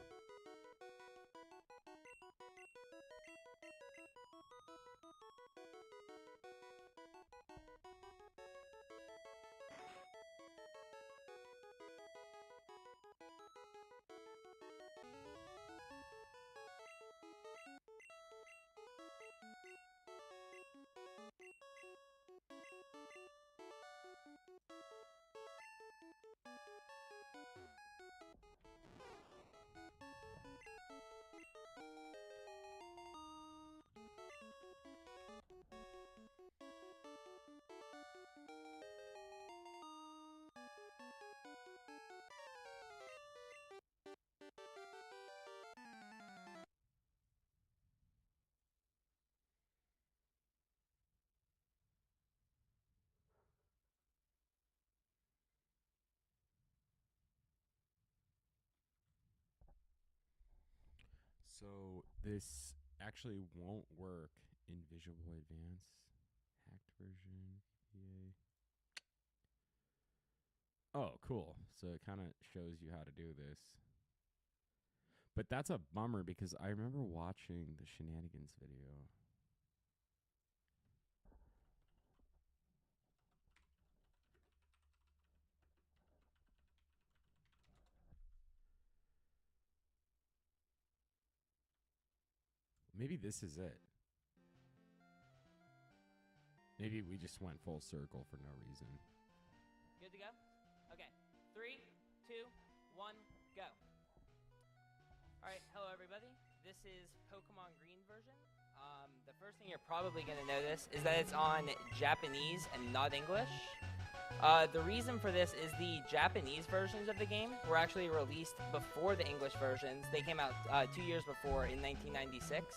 So this actually won't work in Visual Boy Advance. Hacked version. Yay. Oh, cool. So it kind of shows you how to do this. But that's a bummer because I remember watching the Shenanigans video. Maybe this is it. Maybe we just went full circle for no reason. Good to go? Okay. 3, 2, 1, go. Alright, hello everybody. This is Pokemon Green version. The first thing you're probably going to notice is that it's on Japanese and not English. The reason for this is the Japanese versions of the game were actually released before the English versions. They came out 2 years before in 1996.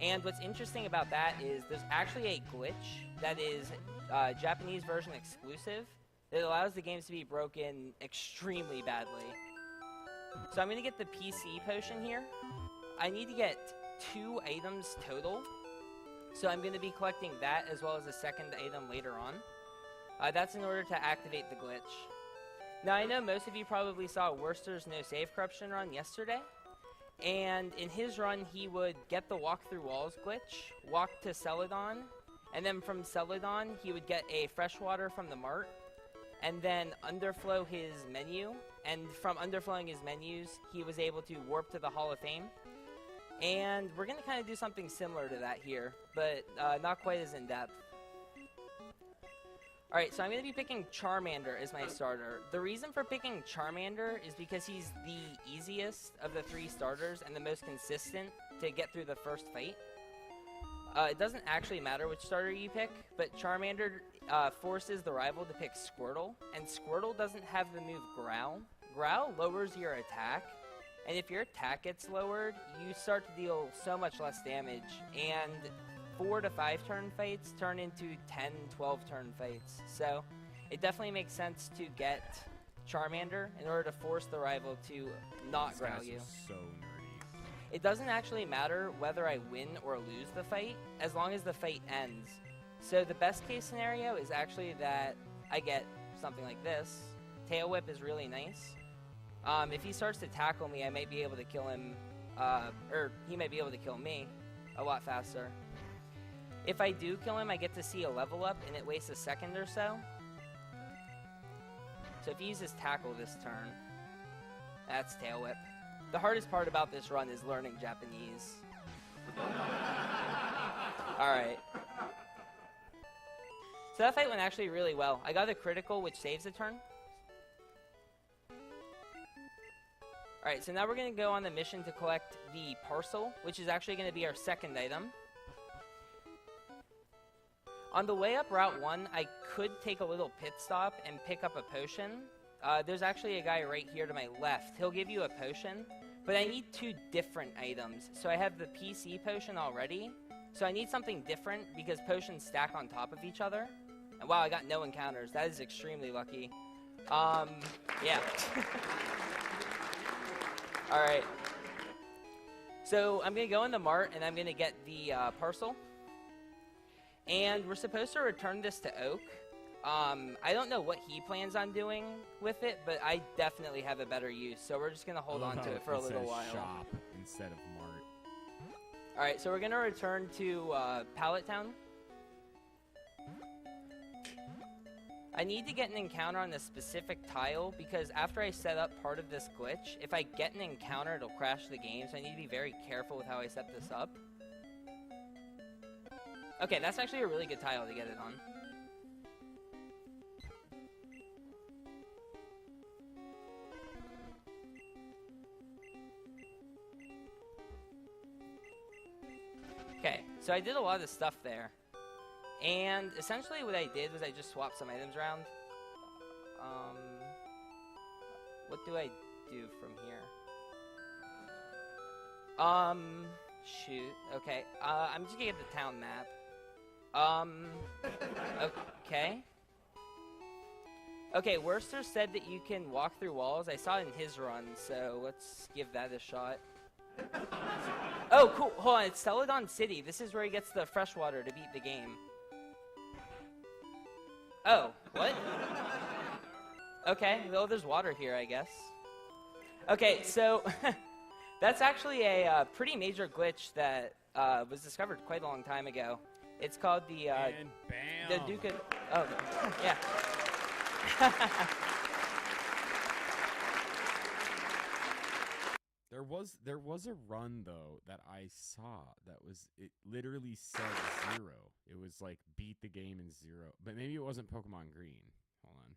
And what's interesting about that is there's actually a glitch that is Japanese version exclusive that allows the games to be broken extremely badly. So I'm going to get the PC potion here. I need to get 2 items total. So I'm going to be collecting that as well as a second item later on. That's in order to activate the glitch. Now I know most of you probably saw Worcester's No Save Corruption run yesterday. And in his run, he would get the Walk Through Walls glitch, walk to Celadon, and then from Celadon, he would get a freshwater from the mart, and then underflow his menu. And from underflowing his menus, he was able to warp to the Hall of Fame. And we're going to kind of do something similar to that here, but not quite as in-depth. Alright, so I'm going to be picking Charmander as my starter. The reason for picking Charmander is because he's the easiest of the 3 starters and the most consistent to get through the first fight. It doesn't actually matter which starter you pick, but Charmander forces the rival to pick Squirtle, and Squirtle doesn't have the move Growl. Growl lowers your attack, and if your attack gets lowered, you start to deal so much less damage, and 4 to 5 turn fights turn into 10, 12 turn fights. So it definitely makes sense to get Charmander in order to force the rival to not growl you. So nerdy. It doesn't actually matter whether I win or lose the fight, as long as the fight ends. So the best case scenario is actually that I get something like this. Tail Whip is really nice. If he starts to tackle me, I might be able to kill him, or he might be able to kill me a lot faster. If I do kill him, I get to see a level up, and it wastes a second or so. So if he uses Tackle this turn, that's Tail Whip. The hardest part about this run is learning Japanese. Alright. So that fight went actually really well. I got a critical, which saves a turn. Alright, so now we're going to go on the mission to collect the parcel, which is actually going to be our second item. On the way up Route 1, I could take a little pit stop and pick up a potion. There's actually a guy right here to my left. He'll give you a potion, but I need 2 different items. So I have the PC potion already, so I need something different because potions stack on top of each other. And wow, I got no encounters. That is extremely lucky. Yeah. All right. So I'm gonna go in the mart and I'm gonna get the parcel. And we're supposed to return this to Oak. I don't know what he plans on doing with it, but I definitely have a better use. So we're just gonna hold on to it for a little while. Shop instead of mart. All right, so we're gonna return to Pallet Town. I need to get an encounter on this specific tile because after I set up part of this glitch, if I get an encounter, it'll crash the game. So I need to be very careful with how I set this up. Okay, that's actually a really good tile to get it on. Okay, so I did a lot of stuff there. And essentially what I did was I just swapped some items around. What do I do from here? Shoot. Okay. I'm just gonna get the town map. Okay. Okay, Worcester said that you can walk through walls. I saw it in his run, so let's give that a shot. Oh, cool. Hold on. It's Celadon City. This is where he gets the fresh water to beat the game. Oh, what? Okay, well, there's water here, I guess. Okay, so that's actually a pretty major glitch that was discovered quite a long time ago. It's called the And bam. the Duke of... Oh, yeah. There was a run though that I saw that was, it literally said 0. It was like beat the game in 0, but maybe it wasn't Pokemon Green. Hold on.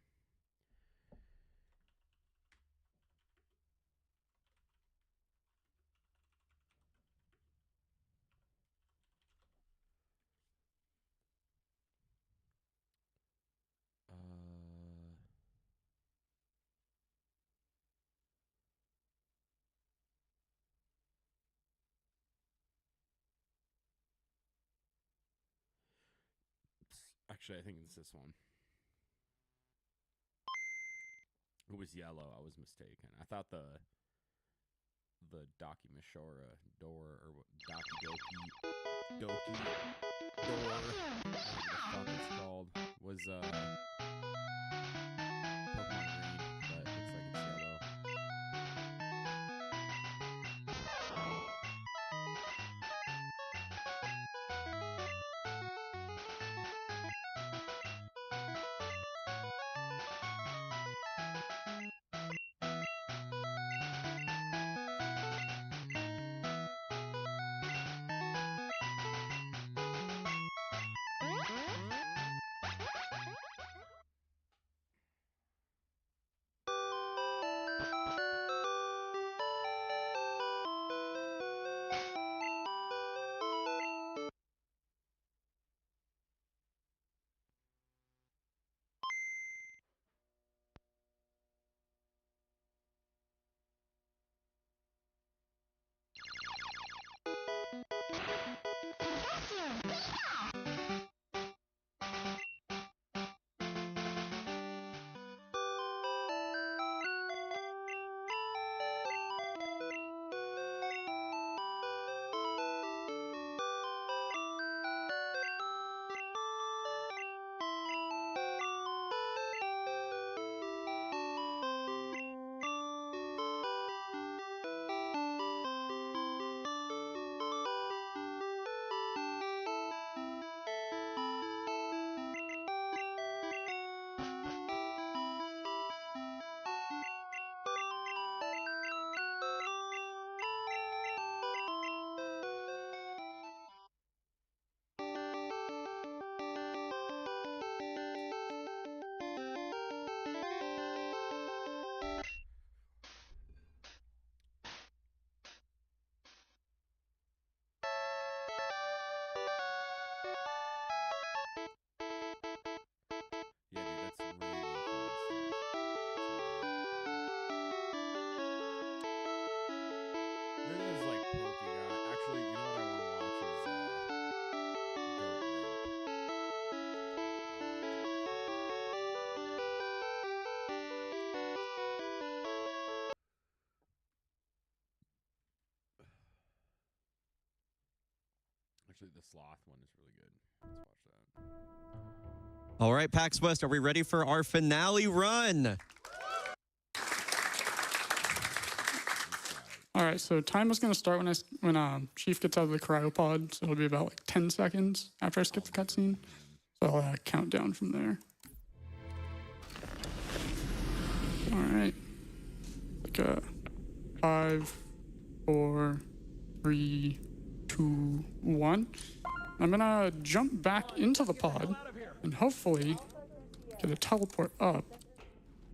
Actually, I think it's this one. It was yellow. I was mistaken. I thought the Daki Mishora door, or what, Doki door, whatever the fuck it's called, was Pokemon Green, but it looks like it's yellow. Actually, the sloth one is really good. Let's watch that. All right, PAX West, are we ready for our finale run? All right, so time is going to start when Chief gets out of the cryopod, so it'll be about like 10 seconds after I skip the cutscene. So I'll count down from there. All right. Like 5, 4, 3, 2, 1. I'm going to jump back into the pod and hopefully get a teleport up.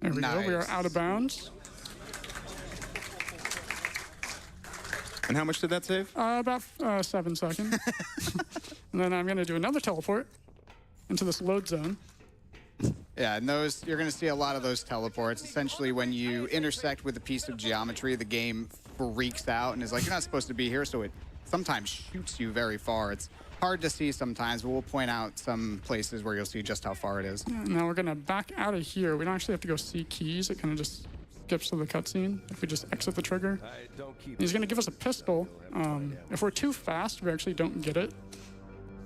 There we go. We are out of bounds. And how much did that save? About 7 seconds. And then I'm going to do another teleport into this load zone. Yeah, and those, you're going to see a lot of those teleports. Essentially, when you intersect with a piece of geometry, the game freaks out and is like, you're not supposed to be here, so it sometimes shoots you very far. It's hard to see sometimes, but we'll point out some places where you'll see just how far it is. Yeah, now we're going to back out of here. We don't actually have to go see keys. It kind of just skips to the cutscene if we just exit the trigger. He's going to give us a pistol. If we're too fast, we actually don't get it.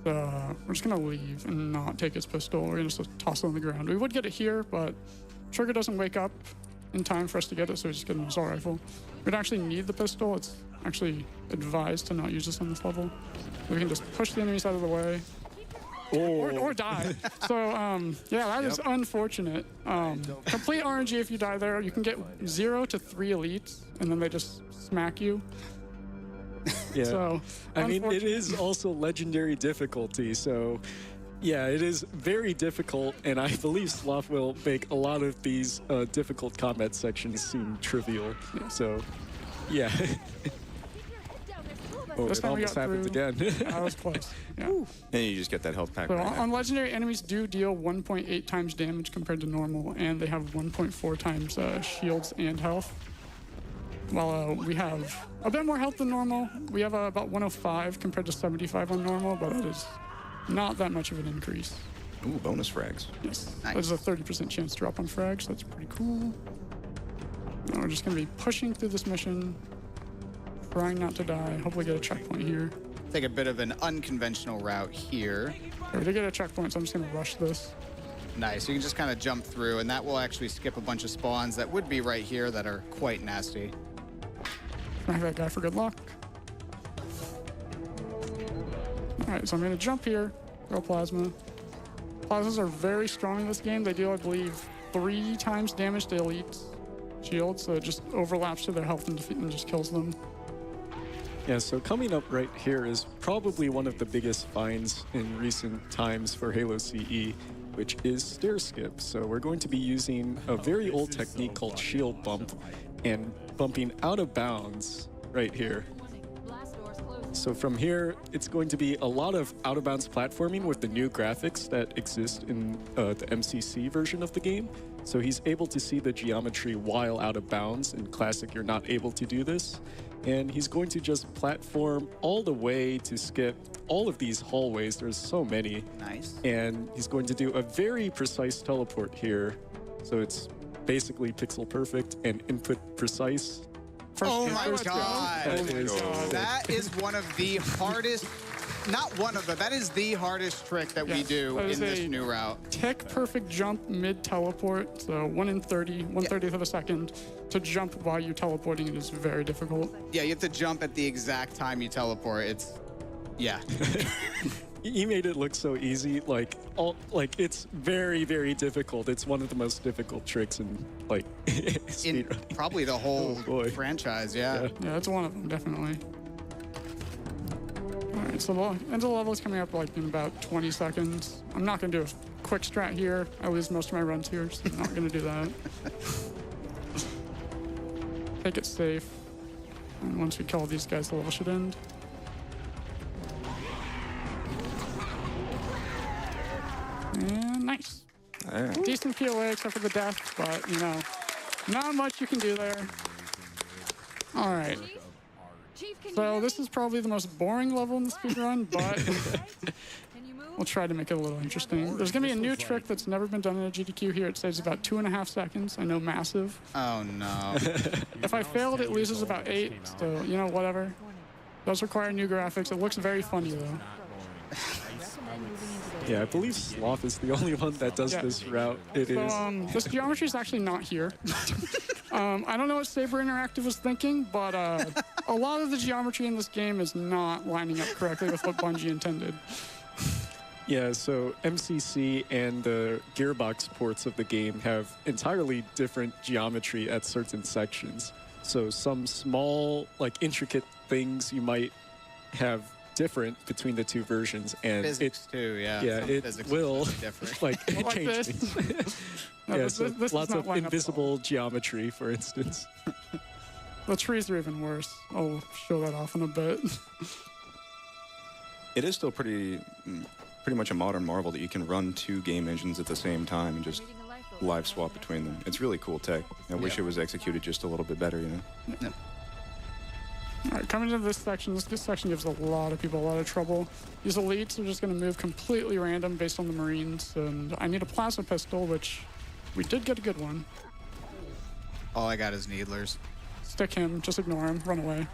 So we're just going to leave and not take his pistol. We're going to just toss it on the ground. We would get it here, but trigger doesn't wake up in time for us to get it, so we just get an assault rifle. We don't actually need the pistol. It's actually advised to not use this on this level. We can just push the enemies out of the way. Or die. So, yeah, that is unfortunate. Complete RNG if you die there. You can get 0 to 3 elites, and then they just smack you. Yeah. So, I mean, it is also legendary difficulty, so yeah, it is very difficult, and I believe Sloth will make a lot of these difficult combat sections seem trivial. Yeah. So, yeah. Oh, This it time we almost got happened through. again. That was close. Yeah. And you just get that health pack So right now. on legendary, enemies do deal 1.8 times damage compared to normal, and they have 1.4 times shields and health. While we have a bit more health than normal, we have about 105 compared to 75 on normal, but that is not that much of an increase. Ooh, bonus frags. Yes, Nice. there's a 30% chance drop on frags. That's pretty cool. Now we're just going to be pushing through this mission, trying not to die. Hopefully get a checkpoint here. Take a bit of an unconventional route here. We did get a checkpoint, so I'm just going to rush this. Nice. You can just kind of jump through, and that will actually skip a bunch of spawns that would be right here that are quite nasty. Smack that guy for good luck. Alright, so I'm going to jump here, throw plasma. Plasmas are very strong in this game. They do, I believe, 3 times damage to elites shields, so it just overlaps to their health and just kills them. Yeah, so coming up right here is probably one of the biggest finds in recent times for Halo CE, which is stair skip. So we're going to be using a very old technique called shield bump and bumping out of bounds right here. So from here, it's going to be a lot of out of bounds platforming with the new graphics that exist in the MCC version of the game. So he's able to see the geometry while out of bounds. In Classic, you're not able to do this. And he's going to just platform all the way to skip all of these hallways. There's so many. Nice. And he's going to do a very precise teleport here. So it's basically pixel perfect and input precise. Oh my god! That That is one of the hardest, not one of them, that is the hardest trick that we Yes, do that in is this a new route. Tick perfect jump mid teleport, so 1 in 30, 1/30th of a second. To jump while you're teleporting, it is very difficult. Yeah, you have to jump at the exact time you teleport. It's, yeah. He made it look so easy, like it's very, very difficult. It's one of the most difficult tricks in In speedrunning. probably the whole boy. franchise, yeah. Yeah, it's one of them, definitely. Alright, so the end of the level is coming up like in about 20 seconds. I'm not going to do a quick strat here. I lose most of my runs here, so I'm not going to do that. Take it safe. And once we kill these guys, the level should end. And nice. Decent POA except for the death, but you know, not much you can do there. All right. So this is probably the most boring level in the speedrun, but we'll try to make it a little interesting. There's gonna be a new trick that's never been done in a GDQ here. It saves about 2.5 seconds. I know, massive. Oh no. If I failed, it loses about 8. So you know, whatever. Does require new graphics. It looks very funny though. Yeah, I believe Sloth is the only one that does this route. It is. This geometry is actually not here. I don't know what Saber Interactive was thinking, but a lot of the geometry in this game is not lining up correctly with what Bungie intended. Yeah, so MCC and the Gearbox ports of the game have entirely different geometry at certain sections. So some small, like intricate things you might have different between the two versions, and physics too, yeah. Yeah, it will like change things. Yeah, so this lots of invisible geometry, for instance. The trees are even worse. I'll show that off in a bit. It is still pretty much a modern marvel that you can run 2 game engines at the same time and just live swap between them. It's really cool tech. I wish it was executed just a little bit better, you know? Yep. All right, coming into this section gives a lot of people a lot of trouble. These elites are just going to move completely random based on the Marines, and I need a plasma pistol, which we did get a good one. All I got is needlers. Stick him, just ignore him, run away.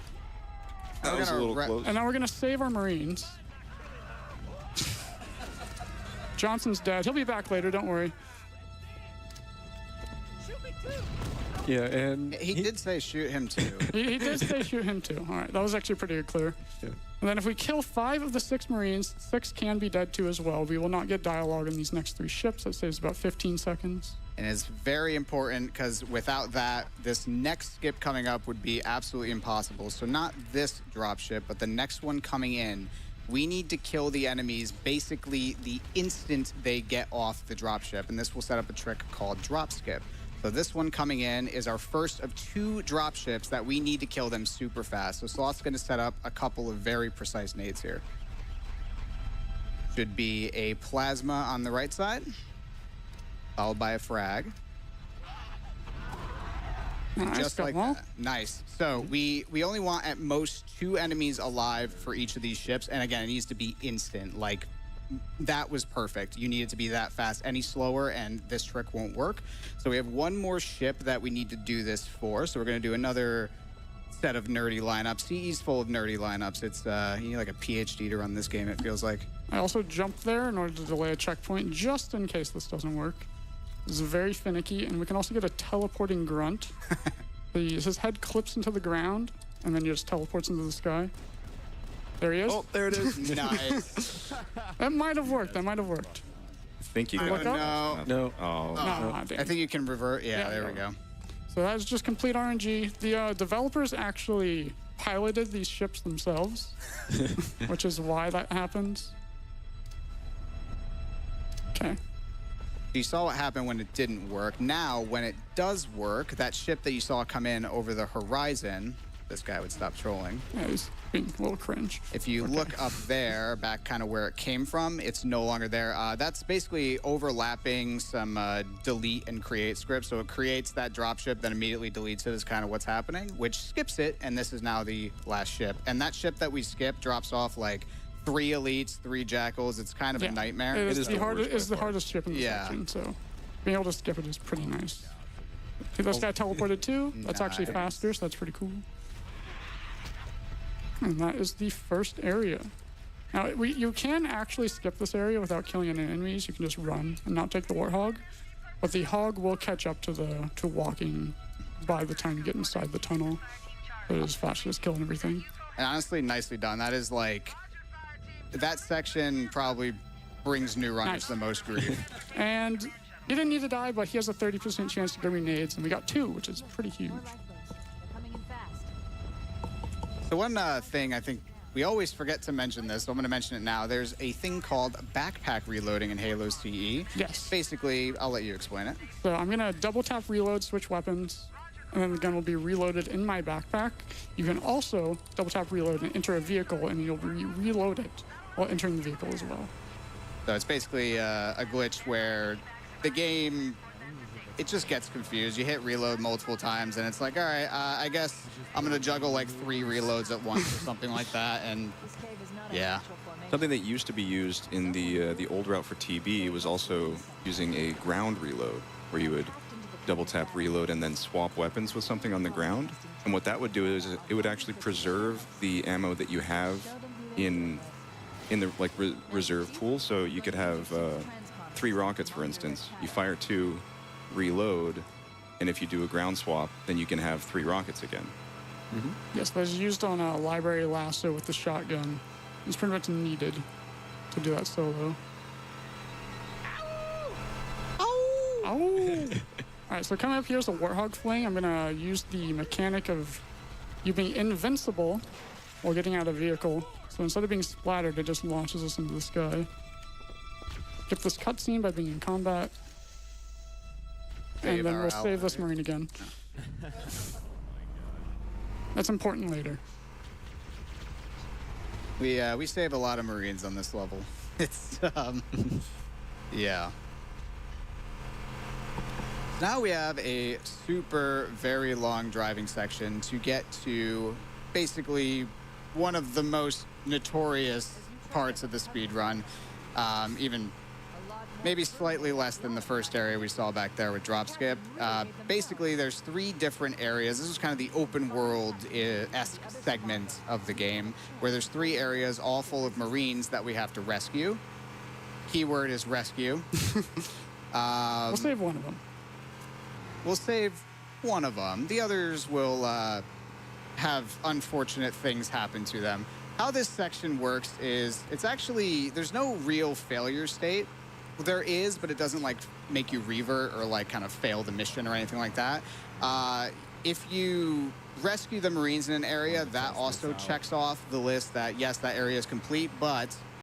That was a little close. And now we're going to save our Marines. Johnson's dead. He'll be back later, don't worry. Yeah, and he did say shoot him too. he did say shoot him too. All right, that was actually pretty clear. Yeah. And then if we kill 5 of the 6 Marines, 6 can be dead too as well. We will not get dialogue in these next 3 ships. That saves about 15 seconds. And it's very important because without that, this next skip coming up would be absolutely impossible. So not this dropship, but the next one coming in. We need to kill the enemies basically the instant they get off the dropship. And this will set up a trick called drop skip. So this one coming in is our first of 2 dropships that we need to kill them super fast. So Sloth's going to set up a couple of very precise nades here. Should be a plasma on the right side, followed by a frag. Nice, just like that. Nice. So we only want at most 2 enemies alive for each of these ships. And again, it needs to be instant. Like, that was perfect. You need it to be that fast. Any slower, and this trick won't work. So we have 1 more ship that we need to do this for. So we're going to do another set of nerdy lineups. CE's full of nerdy lineups. It's you need like a PhD to run this game, it feels like. I also jumped there in order to delay a checkpoint just in case this doesn't work. This is very finicky, and we can also get a teleporting grunt. His head clips into the ground, and then he just teleports into the sky. There he is. Oh, there it is. Nice. That might have worked. I think you got it. No. Oh. No, I think you can revert. Yeah, there we go. So that is just complete RNG. The developers actually piloted these ships themselves, which is why that happens. Okay. You saw what happened when it didn't work. Now, when it does work, that ship that you saw come in over the horizon, this guy would stop trolling. Yeah, he's being a little cringe. If you look up there, back kind of where it came from, it's no longer there. That's basically overlapping some delete and create scripts. So it creates that dropship, then immediately deletes it is kind of what's happening, which skips it, and this is now the last ship. And that ship that we skip drops off like 3 elites, 3 jackals. It's kind of a nightmare. It is the hardest ship in the section, so being able to skip it is pretty nice. See, this guy teleported too. That's actually faster, so that's pretty cool. And that is the first area. Now, you can actually skip this area without killing any enemies. You can just run and not take the Warthog. But the Hog will catch up to walking by the time you get inside the tunnel. It is fast as killing everything. And honestly, nicely done. That is like, that section probably brings new runners the most grief. And he didn't need to die, but he has a 30% chance to get grenades, and we got 2, which is pretty huge. So one thing I think we always forget to mention this, so I'm going to mention it now. There's a thing called backpack reloading in Halo CE. Yes. Basically, I'll let you explain it. So I'm going to double tap reload, switch weapons, and then the gun will be reloaded in my backpack. You can also double tap reload and enter a vehicle, and you'll reload it while entering the vehicle as well. So it's basically a glitch where the game, it just gets confused. You hit reload multiple times, and it's like, all right, I guess I'm going to juggle like 3 reloads at once or something like that, and yeah. Something that used to be used in the old route for TB was also using a ground reload, where you would double tap reload and then swap weapons with something on the ground. And what that would do is it would actually preserve the ammo that you have in in the like reserve pool. So you could have 3 rockets, for instance. You fire 2, reload, and if you do a ground swap, then you can have 3 rockets again. Yes, that was used on a library lasso with the shotgun. It's pretty much needed to do that solo. Ow! All right, so coming up here is the Warthog Fling. I'm gonna use the mechanic of you being invincible while getting out of the vehicle. So instead of being splattered, it just launches us into the sky. Get this cutscene by being in combat. And then we'll save this Marine again. That's important later. We save a lot of Marines on this level. It's yeah. Now we have a super very long driving section to get to basically one of the most notorious parts of the speed run. Even maybe slightly less than the first area we saw back there with drop skip. Basically, there's 3 different areas. This is kind of the open world-esque segment of the game, where there's 3 areas all full of Marines that we have to rescue. Keyword is rescue. We'll save one of them. We'll save one of them. The others will have unfortunate things happen to them. How this section works is it's actually, there's no real failure state. There is, but it doesn't like make you revert or like kind of fail the mission or anything like that. If you rescue the Marines in an area, that also checks off the list that yes, that area is complete, but